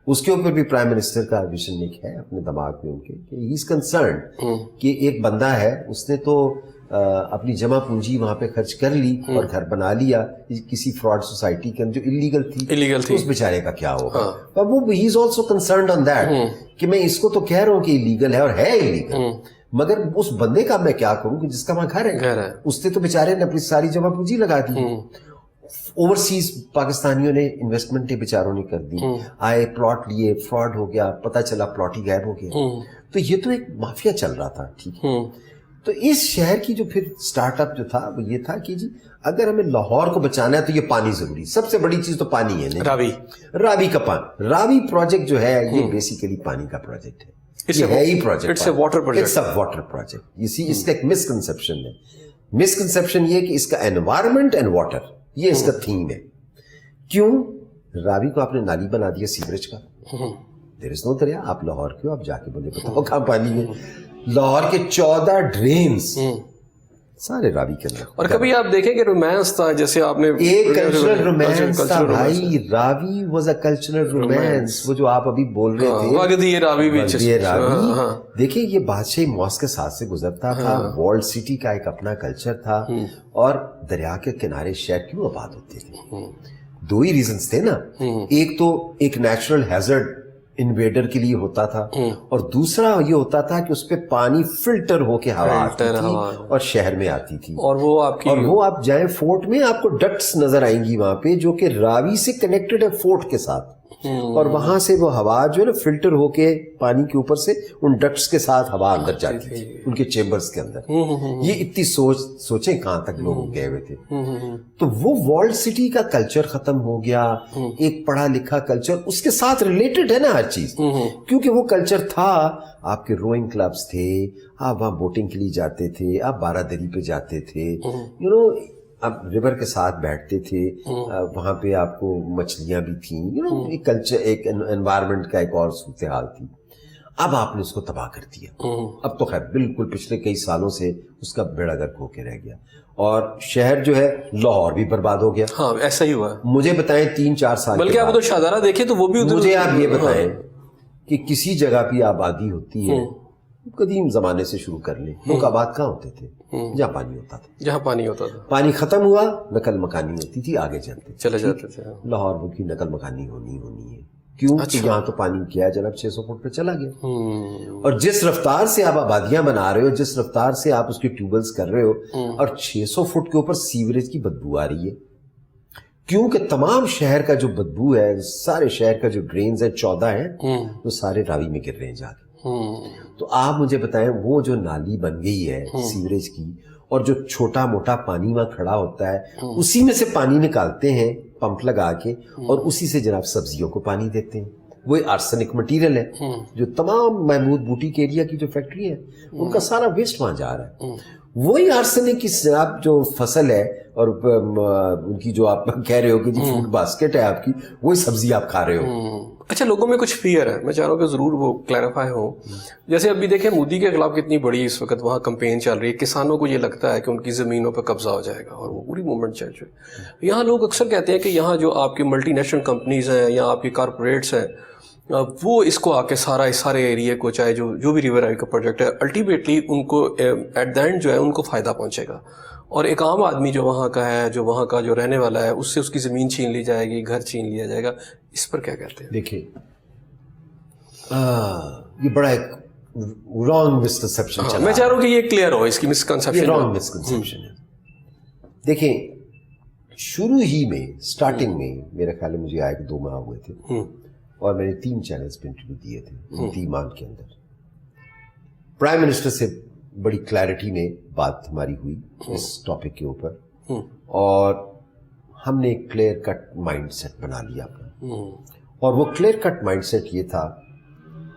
اس کے اوپر بھی پرائم منسٹر کا ویژن ایک ہے اپنے دماغ میں ان کے, کہ ہی از کنسرنڈ کہ ایک بندہ ہے اس نے تو اپنی جمع پونجی وہاں پہ خرچ کر لی اور گھر بنا لیا کسی فراڈ سوسائٹی کے اندر جو انلیگل تھی, اس بیچارے کا کیا ہوگا. پر وہ he is also concerned on that کہ میں اس کو تو کہہ رہا ہوں کہ انلیگل ہے اور ہے انلیگل, مگر اس بندے کا میں کیا کروں کہ جس کا وہاں گھر ہے, اس نے تو بیچارے نے اپنی ساری جمع پونجی لگا دی. اوورسیز پاکستانیوں نے انویسٹمنٹیں بیچاروں نے کر دی, آئے پلاٹ لیے, فراڈ ہو گیا, پتہ چلا پلاٹ ہی غائب ہو گیا. تو یہ تو ایک مافیا چل رہا تھا. ٹھیک ہے, تو اس شہر کی جو پھر سٹارٹ اپ جو تھا وہ یہ تھا کہ جی اگر ہمیں لاہور کو بچانا ہے تو یہ پانی ضروری, سب سے بڑی چیز تو پانی ہے. راوی کا پانی, راوی پروجیکٹ جو ہے یہ بیسیکلی پانی کا پروجیکٹ ہے, یہ ہے ہی project, it's a water project. اس کا ایک مسکنسیپشن ہے. مسکنسیپشن یہ کہ اس کا انوائرمنٹ اینڈ واٹر یہ اس کا تھیم ہے. کیوں راوی کو آپ نے نالی بنا دیا سیوریج کا, دیر از نو دریا. آپ لاہور کیوں, آپ جا کے بولے بتاؤ کہاں پانی ہے. لاہور کے 14 ڈرینز سارے راوی کے اندر. اور کبھی آپ دیکھیں کہ رومانس تھا, جیسے آپ نے ایک کلچرل رومانس تھا بھائی. راوی واز اے کلچرل رومانس. وہ جو آپ ابھی بول رہے تھے وگدی راوی, دیکھیں یہ بادشاہی موس کے ساتھ سے گزرتا تھا. والڈ سٹی کا ایک اپنا کلچر تھا, اور دریا کے کنارے شہر کیوں آباد ہوتے تھے. 2 ہی ریزنز تھے نا. ایک تو ایک نیچرل ہیزرڈ انویڈر کے لیے ہوتا تھا, اور دوسرا یہ ہوتا تھا کہ اس پہ پانی فلٹر ہو کے ہوا آتی تھی اور شہر میں آتی تھی. اور وہ آپ جائیں فورٹ میں, آپ کو ڈکٹس نظر آئیں گی وہاں پہ جو کہ راوی سے کنیکٹڈ ہے فورٹ کے ساتھ, اور وہاں سے وہ ہوا جو ہے نا فلٹر ہو کے پانی کے اوپر سے ان ڈکٹس کے ساتھ ہوا اندر جاتی تھی ان کے چیمبرز کے اندر. یہ اتنی سوچیں کہاں تک لوگ گئے ہوئے تھے. تو وہ والڈ سٹی کا کلچر ختم ہو گیا. ایک پڑھا لکھا کلچر اس کے ساتھ ریلیٹڈ ہے نا ہر چیز, کیونکہ وہ کلچر تھا. آپ کے روئنگ کلبز تھے, آپ وہاں بوٹنگ کے لیے جاتے تھے, آپ بارہ دری پہ جاتے تھے, آپ ریور کے ساتھ بیٹھتے تھے, وہاں پہ آپ کو مچھلیاں بھی تھیں. ایک کلچر, ایک انوائرمنٹ کا ایک اور صورتحال تھی. اب آپ نے اس کو تباہ کر دیا. اب تو خیر بالکل پچھلے کئی سالوں سے اس کا بیڑا گرک ہو کے رہ گیا, اور شہر جو ہے لاہور بھی برباد ہو گیا. ہاں ایسا ہی ہوا. مجھے بتائیں 3-4 سال, بلکہ آپ تو شاہدرہ دیکھیں تو وہ بھی, مجھے آپ یہ بتائیں کہ کسی جگہ پہ آبادی ہوتی ہے, قدیم زمانے سے شروع کر لیں, لوگ آباد کہاں ہوتے تھے؟ جہاں پانی ہوتا تھا. پانی ختم ہوا, نقل مکانی ہوتی تھی, آگے چلے جاتے تھے. لاہور میں کی نقل مکانی ہونی ہے. کیوں کہ یہاں تو پانی کیا جناب 600 فٹ پہ چلا گیا. اور جس رفتار سے آپ آبادیاں بنا رہے ہو, جس رفتار سے آپ اس کے ٹیوبویلز کر رہے ہو, اور 600 فٹ کے اوپر سیوریج کی بدبو آ رہی ہے. کیونکہ تمام شہر کا جو بدبو ہے, سارے شہر کا جو ڈرینز ہے 14 ہیں, وہ سارے راوی میں گر رہے ہیں جا کے. تو آپ مجھے بتائیں وہ جو نالی بن گئی ہے سیوریج کی, اور جو چھوٹا موٹا پانی وہاں کھڑا ہوتا ہے, اسی میں سے پانی نکالتے ہیں پمپ لگا کے, اور اسی سے جناب سبزیوں کو پانی دیتے ہیں. وہ آرسینک مٹیریل ہے جو تمام محمود بوٹی کے ایریا کی جو فیکٹری ہے ان کا سارا ویسٹ وہاں جا رہا ہے. وہی آرسینک کی آپ جو فصل ہے اور ان کی جو آپ کہہ رہے ہو کہ جی فوڈ باسکٹ ہے آپ کی, وہی سبزی آپ کھا رہے ہو. اچھا, لوگوں میں کچھ فیئر ہے, میں چاہ رہا ہوں کہ ضرور وہ کلیریفائی ہو. جیسے ابھی دیکھیں مودی کے خلاف کتنی بڑی اس وقت وہاں کمپین چل رہی ہے. کسانوں کو یہ لگتا ہے کہ ان کی زمینوں پہ قبضہ ہو جائے گا, اور وہ پوری موومنٹ چل رہی ہے. یہاں لوگ اکثر کہتے ہیں کہ یہاں جو آپ کی ملٹی نیشنل کمپنیز ہیں یا آپ کی کارپوریٹس ہیں, وہ اس کو آ کے سارے ایریے کو, چاہے جو بھی ریور آئی کا پروجیکٹ ہے, الٹیمیٹلی ان کو ایٹ دا اینڈ جو ہے ان کو فائدہ پہنچے گا. اور ایک عام آدمی جو وہاں کا ہے, جو وہاں کا جو رہنے والا ہے, اس سے اس کی زمین چھین لی جائے گی, گھر چھین لیا جائے گا. اس پر کیا کہتے ہیں؟ دیکھیں یہ بڑا ایک رانگ مسکنسیپشن چلا. میں چاہ رہا ہوں کہ یہ کلیئر ہو, اس کی مسکنسیپشن. رانگ مسکنسیپشن ہے. دیکھیں شروع ہی میں سٹارٹنگ میں میرے خیال میں مجھے آئے کہ 2 ماہ ہوئے تھے, اور میں نے 3 چینلز پہ انٹرویو دیے تھے ایمان کے اندر. پرائم منسٹر سے بڑی کلیئرٹی میں بات ہماری ہوئی اس ٹاپک کے اوپر, اور ہم نے ایک کلیئر کٹ مائنڈ سیٹ بنا لیا اپنا. اور وہ کلیئر کٹ مائنڈ سیٹ یہ تھا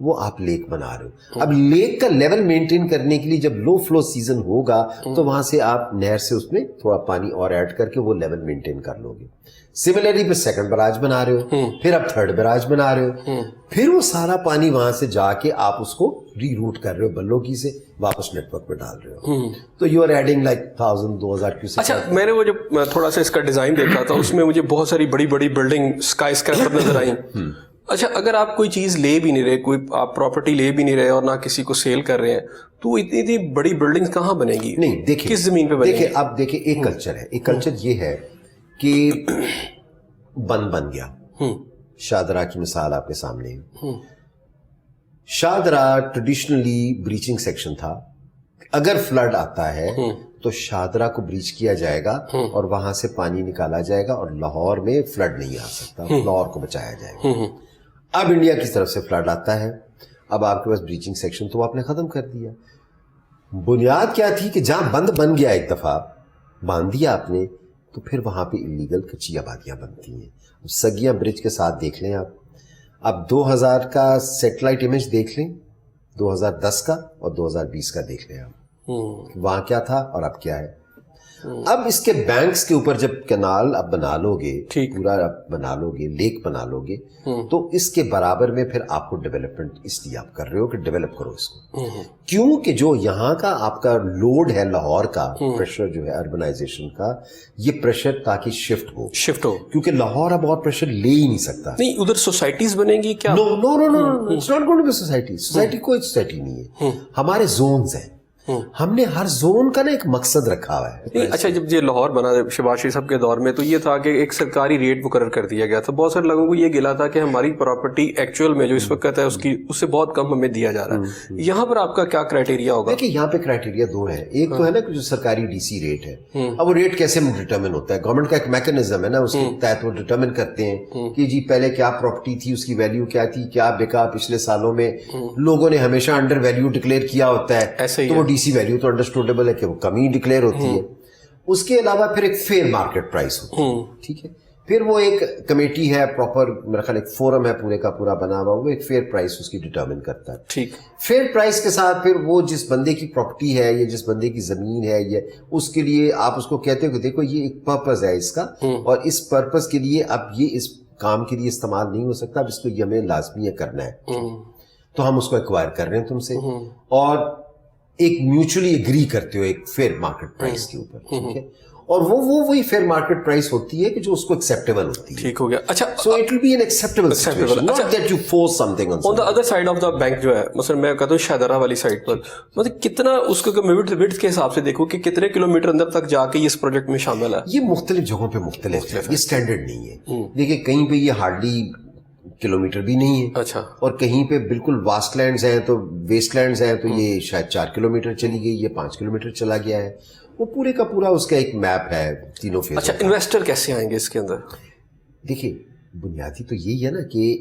وہ آپ لیک بنا رہے ہو. اب لیک کا لیول مینٹین کرنے کے لیے جب لو فلو سیزن ہوگا تو وہاں سے آپ نہر سے اس میں تھوڑا پانی اور ایڈ کر کے وہ لیول مینٹین کر لو گے. سملرلی پھر سیکنڈ براج بنا رہے ہو, پھر آپ تھرڈ براج بنا رہے ہو, پھر وہ سارا پانی وہاں سے جا کے آپ اس کو ری روٹ کر رہے ہو بلوکی سے واپس نیٹ ورک میں ڈال رہے ہو. تو یو آر ایڈنگ لائک 1000-2000 کیوسیک. اچھا میں نے وہ جب تھوڑا سا اس کا ڈیزائن دیکھا تھا اس میں مجھے بہت ساری بڑی بڑی بلڈنگ اسکائی اسکریپر نظر آئیں. اچھا اگر آپ کوئی چیز لے بھی نہیں رہے, کوئی آپ پراپرٹی لے بھی نہیں رہے اور نہ کسی کو سیل کر رہے ہیں, تو اتنی اتنی بڑی بلڈنگ کہاں بنے گی؟ نہیں دیکھیں کس زمین پہ بنے گی؟ دیکھیں اب دیکھیں ایک کلچر ہے, ایک کلچر یہ ہے کہ بن گیا. شاہدرہ کی مثال آپ کے سامنے ہے. شاہدرہ ٹریڈیشنلی بریچنگ سیکشن تھا. اگر فلڈ آتا ہے تو شاہدرہ کو بریچ کیا جائے گا اور وہاں سے پانی نکالا جائے گا اور لاہور میں فلڈ نہیں آ سکتا, لاہور کو بچایا جائے گا. اب انڈیا کی طرف سے فلڈ آتا ہے, اب آپ کے پاس بریچنگ سیکشن تو آپ نے ختم کر دیا. بنیاد کیا تھی کہ جہاں بند بن گیا ایک دفعہ باندھ دیا آپ نے, تو پھر وہاں پہ انلیگل کچی آبادیاں بنتی ہیں. سگیاں برج کے ساتھ دیکھ لیں آپ, اب 2000 کا سیٹلائٹ امیج دیکھ لیں, 2010 کا اور 2020 کا دیکھ لیں آپ, وہاں کیا تھا اور اب کیا ہے. اب اس کے بینکس کے اوپر جب کینال اب بنا لو گے, پورا بنا لو گے, لیک بنا لو گے, تو اس کے برابر میں پھر آپ کو ڈیولپمنٹ اس لیے آپ کر رہے ہو کہ ڈیولپ کرو اس کو. کیونکہ جو یہاں کا آپ کا لوڈ ہے لاہور کا پریشر جو ہے اربنائزیشن کا, یہ پریشر تاکہ شفٹ ہو کیونکہ لاہور اب اور پریشر لے ہی نہیں سکتا. نہیں ادھر سوسائٹیز بنیں گی کیا؟ No no no no it's not going to be society. Society کوئی سوسائٹی نہیں ہے, ہمارے زونز ہیں. ہم نے ہر زون کا نا ایک مقصد رکھا ہوا ہے. اچھا جب یہ لاہور بنا شہباز شریف صاحب کے دور میں تو یہ تھا کہ ایک سرکاری ریٹ مقرر کر دیا گیا تھا. بہت سارے لوگوں کو یہ گلا تھا کہ ہماری پراپرٹی ایکچوئل میں جو اس وقت ہے اس سے بہت کم ہمیں دیا جا رہا ہے. یہاں پر آپ کا کیا کرائٹیریا ہوگا؟ دیکھیں یہاں پہ کرائٹیریا دو ہیں. ایک تو ہے نا کہ جو سرکاری ڈی سی ریٹ ہے, اب وہ ریٹ کیسے ڈٹرمن ہوتا ہے؟ گورنمنٹ کا ایک میکینزم ہے نا, اس کے تحت وہ ڈٹرمن کرتے ہیں کہ جی پہلے کیا پراپرٹی تھی, اس کی ویلیو کیا تھی, کیا بکا پچھلے سالوں میں. لوگوں نے ہمیشہ انڈر ویلیو ڈکلیئر کیا ہوتا ہے, تو وہ ڈی سی ویلیو تو انڈرسٹوڈیبل ہے کہ وہ کمی ڈکلیئر ہوتی ہے. اس کے علاوہ پھر ایک فیئر مارکیٹ پرائس ہوتی ہے. ٹھیک ہے, پھر وہ ایک کمیٹی ہے پراپر, میرا خیال ایک فورم ہے پورے کا پورا بنا ہوا, وہ ایک فیئر پرائس اس کی ڈٹرمن کرتا ہے. ٹھیک, فیئر پرائس کے ساتھ پھر وہ جس بندے کی پراپرٹی ہے یا جس بندے کی زمین ہے, یہ اس کے لیے آپ اس کو کہتے ہو کہ دیکھو یہ ایک پرپز ہے اس کا, اور اس پرپز کے لیے اب یہ اس کام کے لیے استعمال نہیں ہو سکتا, اب اس کو یہ ہمیں لازمی ہے کرنا ہے, تو ہم اس کو ایکوائر کر رہے ہیں تم سے, اور ایک میوچولی اگری کرتے ہو ایک فیئر مارکیٹ پرائس کے اوپر. ٹھیک ہے, اور وہی فیئر مارکیٹ پرائس ہوتی ہے کہ جو اس کو ایکسیپٹیبل ہوتی ہے. ٹھیک ہو گیا. اچھا so it will be an acceptable situation, not that you force something on the other side of the bank جو ہے, مثلا میں کہتا ہوں شاہدرہ والی سائڈ پر, مطلب کتنا اس کو وڈتھ کے حساب سے دیکھو کہ کتنے کلومیٹر اندر تک جا کے اس پروجیکٹ میں شامل ہے. یہ مختلف جگہوں پہ مختلف ہے, یہ اسٹینڈرڈ نہیں ہے. دیکھیے کہیں پہ یہ ہارڈلی کلومیٹر بھی نہیں ہے, اچھا, اور کہیں پہ بالکل واسٹ لینڈز ہیں تو ویسٹ لینڈز ہیں تو یہ شاید 4 کلومیٹر چلی گئی, یہ 5 کلومیٹر چلا گیا ہے. وہ پورے کا پورا اس کا ایک میپ ہے تینوں فیز. اچھا انویسٹر کیسے آئیں گے اس کے اندر؟ دیکھیے بنیادی تو یہی ہے نا کہ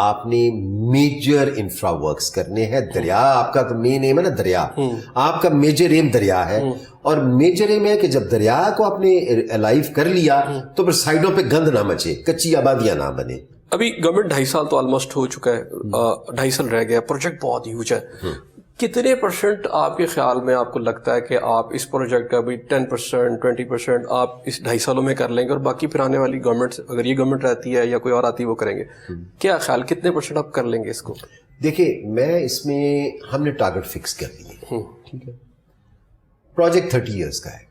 آپ نے میجر انفرا ورکس کرنے ہیں. دریا آپ کا تو مین ایم ہے نا, دریا آپ کا میجر ایم دریا ہے, اور میجر ایم ہے کہ جب دریا کو آپ نے الائیو کر لیا تو پھر سائڈوں پہ گند نہ مچے, کچی آبادیاں نہ بنے. ابھی گورنمنٹ 2.5 سال تو آلموسٹ ہو چکا ہے, 2.5 سال رہ گیا, پروجیکٹ بہت ہیوج ہے. کتنے % آپ کے خیال میں آپ کو لگتا ہے کہ آپ اس پروجیکٹ کا بھی 10% 20% آپ اس 2.5 سالوں میں کر لیں گے, اور باقی پھر آنے والی گورنمنٹ, اگر یہ گورنمنٹ رہتی ہے یا کوئی اور آتی ہے وہ کریں گے؟ کیا خیال کتنے % آپ کر لیں گے اس کو؟ دیکھیں میں اس میں ہم نے ٹارگٹ فکس کر لیے. ٹھیک ہے, پروجیکٹ 30 ایئرس کا ہے.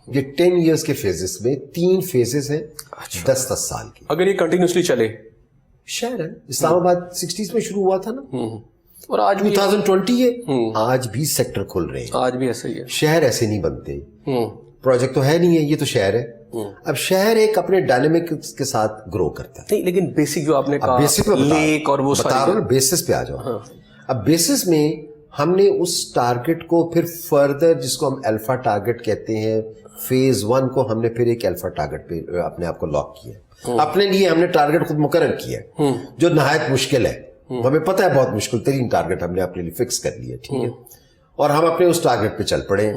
یہ 10 ایئرس کے فیزز میں 3 فیزز ہیں 10 سال کی. اگر یہ کنٹینیوسلی چلے, شہر ہے اسلام آباد 60s میں شروع ہوا تھا نا, اور آج 2020 ہے, آج بھی سیکٹر کھل رہے ہیں, آج بھی ایسا ہی ہے. شہر ایسے نہیں بنتے, پروجیکٹ تو ہے نہیں ہے, یہ تو شہر ہے. اب شہر ایک اپنے ڈائنامک کے ساتھ گرو کرتا ہے. نہیں لیکن بیسک جو آپ نے کہا لیک اور وہ بتا رہا ہوں, بیسس پہ آ جاؤ. اب بیسس میں ہم نے اس ٹارگٹ کو پھر فردر, جس کو ہم الفا ٹارگٹ کہتے ہیں, فیز 1 کو ہم نے پھر ایک الفا ٹارگٹ پہ اپنے آپ کو لاک کیا. اپنے لیے ہم نے ٹارگٹ خود مقرر کیا جو نہایت مشکل ہے, ہمیں پتہ ہے بہت مشکل ترین ٹارگٹ ہم نے اپنے لیے فکس کر لیا. ٹھیک ہے, اور ہم اپنے اس ٹارگٹ پہ چل پڑے.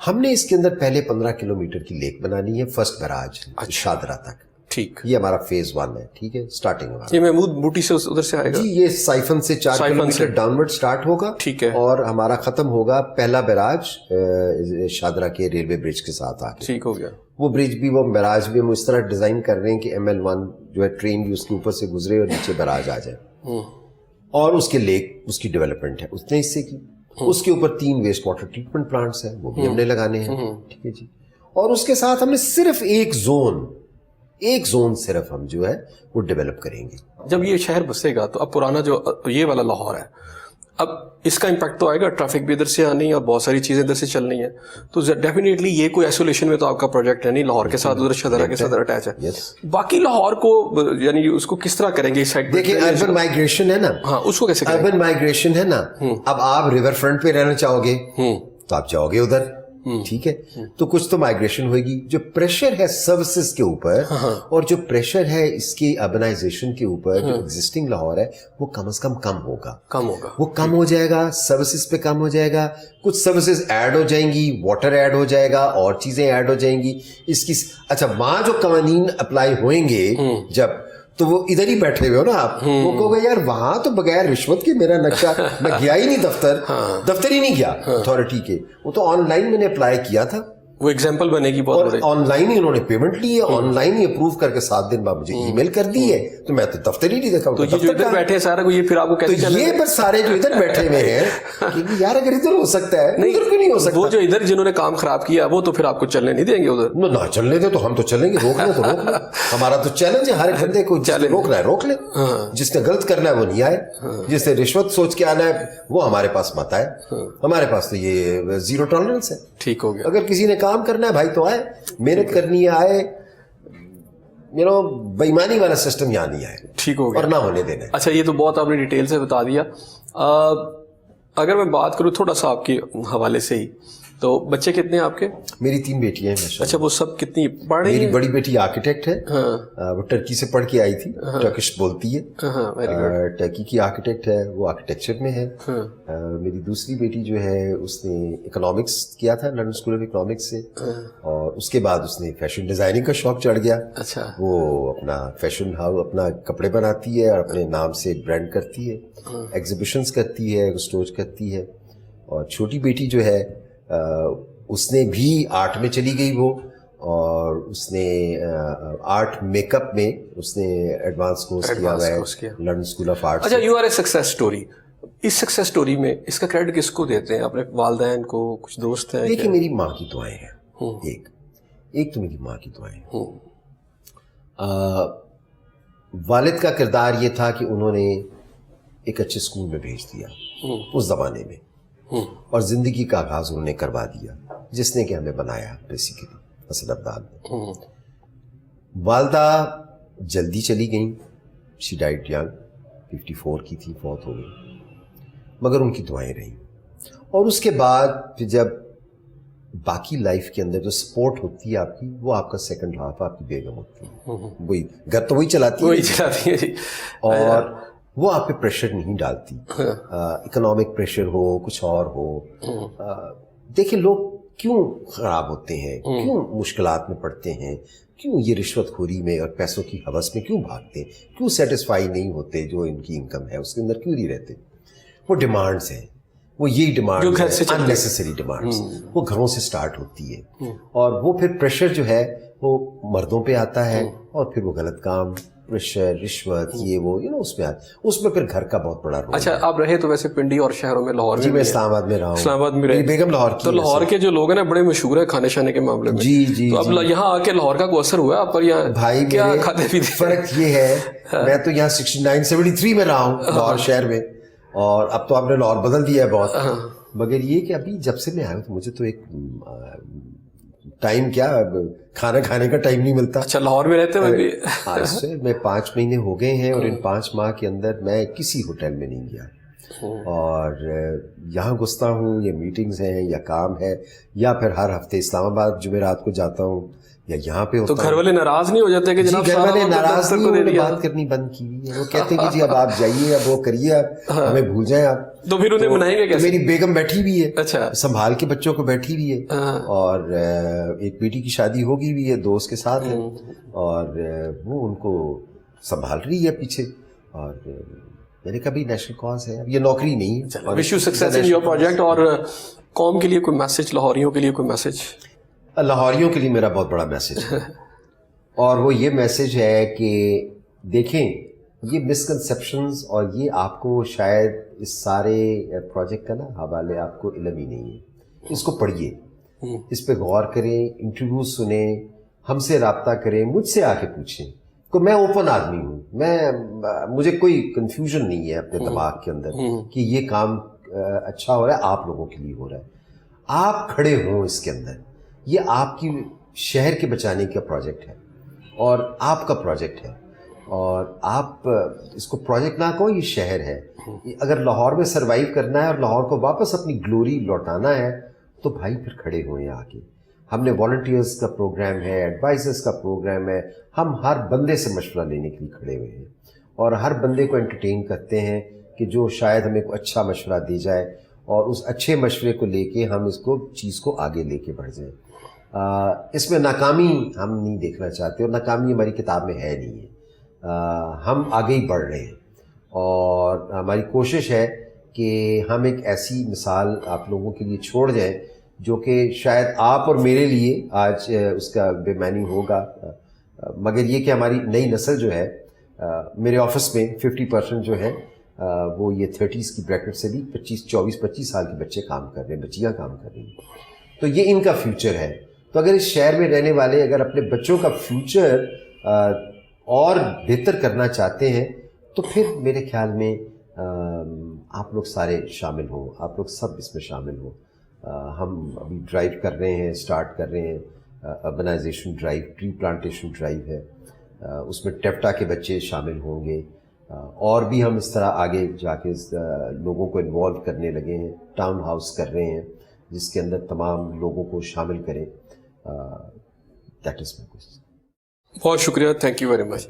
ہم نے اس کے اندر پہلے 15 کلومیٹر کی لیک بنانی ہے, فرسٹ براج شاہدرہ تک. ٹھیک. یہ ہمارا فیز 1 ہے. ٹھیک ہے, اسٹارٹنگ ہمارا. یہ محمود بوٹی سے ادھر سے آئے گا جی, یہ سائفن سے 4 کلومیٹر ڈاؤنورڈ سٹارٹ ہوگا. ٹھیک ہے. اور ہمارا ختم ہوگا پہلا بیراج شادرہ کے ریلوے برج کے ساتھ آ کے. ٹھیک ہو گیا. وہ برج بھی, وہ بیراج بھی ہم اس طرح ڈیزائن کر رہے ہیں کہ ML1 جو ہے ٹرین بھی اس کے اوپر سے گزرے اور نیچے بیراج آ جائے. اور اس کے لیک, اس کی ڈیولپمنٹ ہے اس نے حصے کی. اس کے اوپر 3 ویسٹ واٹر ٹریٹمنٹ پلانٹس ہیں, وہ بھی ہم نے لگانے ہیں. ٹھیک ہے جی. اور اس کے ساتھ ہم نے صرف ایک زون صرف ہم جو ہے وہ ڈیولپ کریں گے. جب یہ شہر بسے گا تو اب پرانا جو یہ والا لاہور ہے, اب اس کا امپیکٹ تو آئے گا, ٹریفک بھی ادھر سے آنی ہے اور بہت ساری چیزیں ادھر سے چلنی ہیں, تو ڈیفینیٹلی یہ کوئی ایسولیشن میں تو آپ کا پروجیکٹ ہے نہیں, لاہور کے ساتھ ادھر شادرہ کے ساتھ اٹیچ ہے. باقی لاہور کو یعنی اس کو کس طرح کریں گے اس سائڈ؟ دیکھیں اربن مائگریشن ہے نا, ہاں اس کو کیسے کریں؟ اربن مائگریشن ہے نا, اب آپ ریور فرنٹ پہ رہنا چاہو گے تو آپ جاؤ گے ادھر. ٹھیک ہے, تو کچھ تو مائگریشن ہوئے گی. جو پریشر ہے سروسز کے اوپر اور جو پریشر ہے اس کی اربنائزیشن کے اوپر, جو ایگزسٹنگ لاہور ہے وہ کم از کم کم ہوگا. وہ کم ہو جائے گا, سروسز پہ کم ہو جائے گا, کچھ سروسز ایڈ ہو جائیں گی, واٹر ایڈ ہو جائے گا, اور چیزیں ایڈ ہو جائیں گی اس کی. اچھا, وہاں جو قوانین اپلائی ہوئیں گے جب, تو وہ ادھر ہی بیٹھے ہوئے ہو نا آپ, وہ کہو گے یار وہاں تو بغیر رشوت کے میرا نقشہ, میں گیا ہی نہیں دفتر ہی نہیں گیا اتھارٹی کے, وہ تو آن لائن میں نے اپلائی کیا تھا. وہ ایگزامپل بنے گی بہت بڑی. آن لائن ہی انہوں نے پیمنٹ لی ہے, آن لائن ہی اپروو کر کے 7 دن بعد مجھے ای میل کر دی ہے, تو میں تو دفتر ہی نہیں دیکھا. تو یہ جو ادھر بیٹھے ہیں سارا کو, یہ پھر آپ کو کیسے چلے؟ یہ بس سارے جو ادھر بیٹھے ہوئے ہیں کہ یار اگر ادھر ہو سکتا ہے ادھر کیوں نہیں ہو سکتا. وہ جو ادھر جنہوں نے کام خراب کیا وہ تو پھر آپ کو چلنے نہیں دیں گے ادھر. نہ چلنے دے تو ہم تو چلیں گے, روک لیں تو روک لیں. ہمارا تو چیلنج ہے ہر ایک بندے کو, روکنا ہے روک لیں, جس نے غلط کرنا ہے وہ نہیں آئے, جس نے رشوت سوچ کے آنا ہے وہ ہمارے پاس مت آئے. ہمارے پاس تو یہ زیرو ٹالرنس ہے. ٹھیک ہو گیا. اگر کسی نے کام کرنا ہے بھائی تو آئے, محنت کرنی ہے آئے, بےایمانی والا سسٹم یہاں نہیں آئے. ٹھیک ہو گیا. اور نہ ہونے دینا. اچھا, یہ تو بہت آپ نے ڈیٹیل سے بتا دیا. اگر میں بات کروں تھوڑا سا آپ کے حوالے سے ہی, تو بچے کتنے ہیں آپ کے؟ میری 3 بیٹیاں ہیں. اچھا, وہ سب کتنی پڑھ رہی ہیں؟ میری بڑی بیٹی آرکیٹیکٹ ہے, وہ ٹرکی سے پڑھ کے آئی تھی, ٹرکش بولتی ہے, ٹرکی کی آرکیٹیکٹ ہے, وہ آرکیٹیکچر میں ہے. میری دوسری بیٹی جو ہے اس نے اکنامکس کیا تھا لنڈن اسکول آف اکنامکس سے, اور اس کے بعد اس نے فیشن ڈیزائننگ کا شوق چڑھ گیا. اچھا, وہ اپنا فیشن ہاؤس, اپنا کپڑے بناتی ہے اور اپنے نام سے برانڈ کرتی ہے, ایگزیبیشنز کرتی ہے, اسٹورز کرتی ہے. اور چھوٹی بیٹی جو ہے اس نے بھی آرٹ میں چلی گئی وہ, اور اس نے آرٹ میک اپ میں اس نے ایڈوانس کورس کیا ہوا ہے لنڈن اسکول آف آرٹ. اچھا, you are a success story. اس سکسیس اسٹوری میں اس کا کریڈٹ کس کو دیتے ہیں؟ اپنے والدین کو, کچھ دوست ہیں؟ دیکھیے میری ماں کی دعائیں ہیں, ایک تو میری ماں کی دعائیں ہیں. والد کا کردار یہ تھا کہ انہوں نے ایک اچھے اسکول میں بھیج دیا اس زمانے میں, اور زندگی کا آغاز انہوں نے کروا دیا, جس نے کہ ہمیں بنایا بیسیکلی حسن عبدال نے. والدہ جلدی چلی گئیں, شی ڈائڈ ینگ, 54 کی تھی, فوت ہو گئی, مگر ان کی دعائیں رہیں. اور اس کے بعد پھر جب باقی لائف کے اندر جو سپورٹ ہوتی ہے آپ کی, وہ آپ کا سیکنڈ ہاف آپ کی بیگم ہوتی ہے, وہی گھر تو وہی چلاتی ہے, اور وہ آپ پہ پریشر نہیں ڈالتی. اکنامک پریشر ہو, کچھ اور ہو. دیکھیں لوگ کیوں خراب ہوتے ہیں, کیوں مشکلات میں پڑتے ہیں, کیوں یہ رشوت خوری میں اور پیسوں کی ہوس میں کیوں بھاگتے ہیں, کیوں سیٹسفائی نہیں ہوتے, جو ان کی انکم ہے اس کے اندر کیوں نہیں رہتے. وہ ڈیمانڈز ہیں, وہ یہی ڈیمانڈ اننیسیسری ڈیمانڈز, وہ گھروں سے سٹارٹ ہوتی ہے, اور وہ پھر پریشر جو ہے وہ مردوں پہ آتا ہے, اور پھر وہ غلط کام, پریشر, رشوت, یہ وہ اس میں اس میں پھر گھر کا بہت بڑا رول. اچھا, آپ رہے تو ویسے پنڈی اور شہروں میں, لاہور جی میں اسلام آباد میں رہا ہوں. اسلام آباد میں رہے, بیگم لاہور کی. تو لاہور کے جو لوگ ہیں نا بڑے مشہور ہیں کھانے شانے کے معاملے میں. جی تو اب یہاں آ کے لاہور کا کوئی اثر ہوا آپ پر؟ یہاں بھائی کیا کھاتے پیتے؟ فرق یہ ہے, میں تو یہاں 69-73 میں رہا ہوں لاہور شہر میں, اور اب تو آپ نے لاہور بدل دیا ہے بہت. مگر یہ کہ ابھی جب سے میں آیا ہوں تو مجھے تو ایک ٹائم کیا کھانا کھانے کا ٹائم نہیں ملتا. اچھا, لاہور میں رہتے ہیں؟ آج سے میں 5 مہینے ہو گئے ہیں, اور ان 5 ماہ کے اندر میں کسی ہوٹل میں نہیں گیا, اور یہاں گھستا ہوں, یا میٹنگز ہیں یا کام ہے, یا پھر ہر ہفتے اسلام آباد جمعرات کو جاتا ہوں, یا یہاں پہ ہوتا. تو گھر والے ناراض نہیں ہو جاتے کہ جناب؟ گھر والے ناراض نہیں, انہوں نے بات کرنی بند کی ہوئی ہے. وہ کہتے ہیں کہ جی اب آپ جائیے, اب وہ کریے, اب ہمیں بھول جائیں آپ. تو پھر انہیں منائیں گے میری بیگم بیٹھی بھی ہے, اچھا, سنبھال کے بچوں کو بیٹھی بھی ہے, اور ایک بیٹی کی شادی ہوگی بھی ہے, دوست کے ساتھ ہے, اور وہ ان کو سنبھال رہی ہے پیچھے. اور میں نے کہا بھی نیشنل کاز ہے, یہ نوکری نہیں ہے. Wish you success in your project. اور قوم کے لیے کوئی میسج, لاہوریوں کے لیے کوئی میسج؟ لاہوریوں کے لیے میرا بہت بڑا میسج ہے, اور وہ یہ میسج ہے کہ دیکھیں, یہ مسکنسیپشنز اور یہ آپ کو شاید اس سارے پروجیکٹ کا نا حوالے آپ کو علم ہی نہیں ہے. اس کو پڑھیے, اس پہ غور کریں, انٹرویوز سنیں, ہم سے رابطہ کریں, مجھ سے آ کے پوچھیں. تو میں اوپن آدمی ہوں, مجھے کوئی کنفیوژن نہیں ہے اپنے دماغ کے اندر کہ یہ کام اچھا ہو رہا ہے, آپ لوگوں کے لیے ہو رہا ہے. آپ کھڑے ہوں اس کے اندر, یہ آپ کی شہر کے بچانے کا پروجیکٹ ہے اور آپ کا پروجیکٹ ہے, اور آپ اس کو پروجیکٹ نہ کہو, یہ شہر ہے. اگر لاہور میں سروائیو کرنا ہے اور لاہور کو واپس اپنی گلوری لوٹانا ہے تو بھائی پھر کھڑے ہوئے آ کے. ہم نے والنٹیئرز کا پروگرام ہے, ایڈوائزرز کا پروگرام ہے, ہم ہر بندے سے مشورہ لینے کے لیے کھڑے ہوئے ہیں, اور ہر بندے کو انٹرٹین کرتے ہیں کہ جو شاید ہمیں کوئی اچھا مشورہ دی جائے, اور اس اچھے مشورے کو لے کے ہم اس کو چیز کو آگے لے کے بڑھ جائیں. اس میں ناکامی ہم نہیں دیکھنا چاہتے, اور ناکامی ہماری کتاب میں ہے نہیں ہے. ہم آگے ہی بڑھ رہے ہیں, اور ہماری کوشش ہے کہ ہم ایک ایسی مثال آپ لوگوں کے لیے چھوڑ جائیں جو کہ شاید آپ اور میرے لیے آج اس کا بے معنی ہوگا, مگر یہ کہ ہماری نئی نسل جو ہے, میرے آفس میں 50% جو ہے وہ یہ 30s کی بریکٹ سے بھی 24-25 سال کے بچے کام کر رہے ہیں, بچیاں کام کر رہی ہیں. تو یہ ان کا فیوچر ہے. تو اگر اس شہر میں رہنے والے اگر اپنے بچوں کا فیوچر اور بہتر کرنا چاہتے ہیں تو پھر میرے خیال میں آپ لوگ سارے شامل ہوں, آپ لوگ سب اس میں شامل ہوں. ہم ابھی ڈرائیو کر رہے ہیں, اسٹارٹ کر رہے ہیں, urbanisation drive, tree plantation drive ہے, اس میں ٹیپٹا کے بچے شامل ہوں گے, اور بھی ہم اس طرح آگے جا کے لوگوں کو انوالو کرنے لگے ہیں. ٹاؤن ہاؤس کر رہے ہیں جس کے اندر تمام لوگوں کو شامل کریں. That is my question. بہت شکریہ, تھینک یو ویری مچ.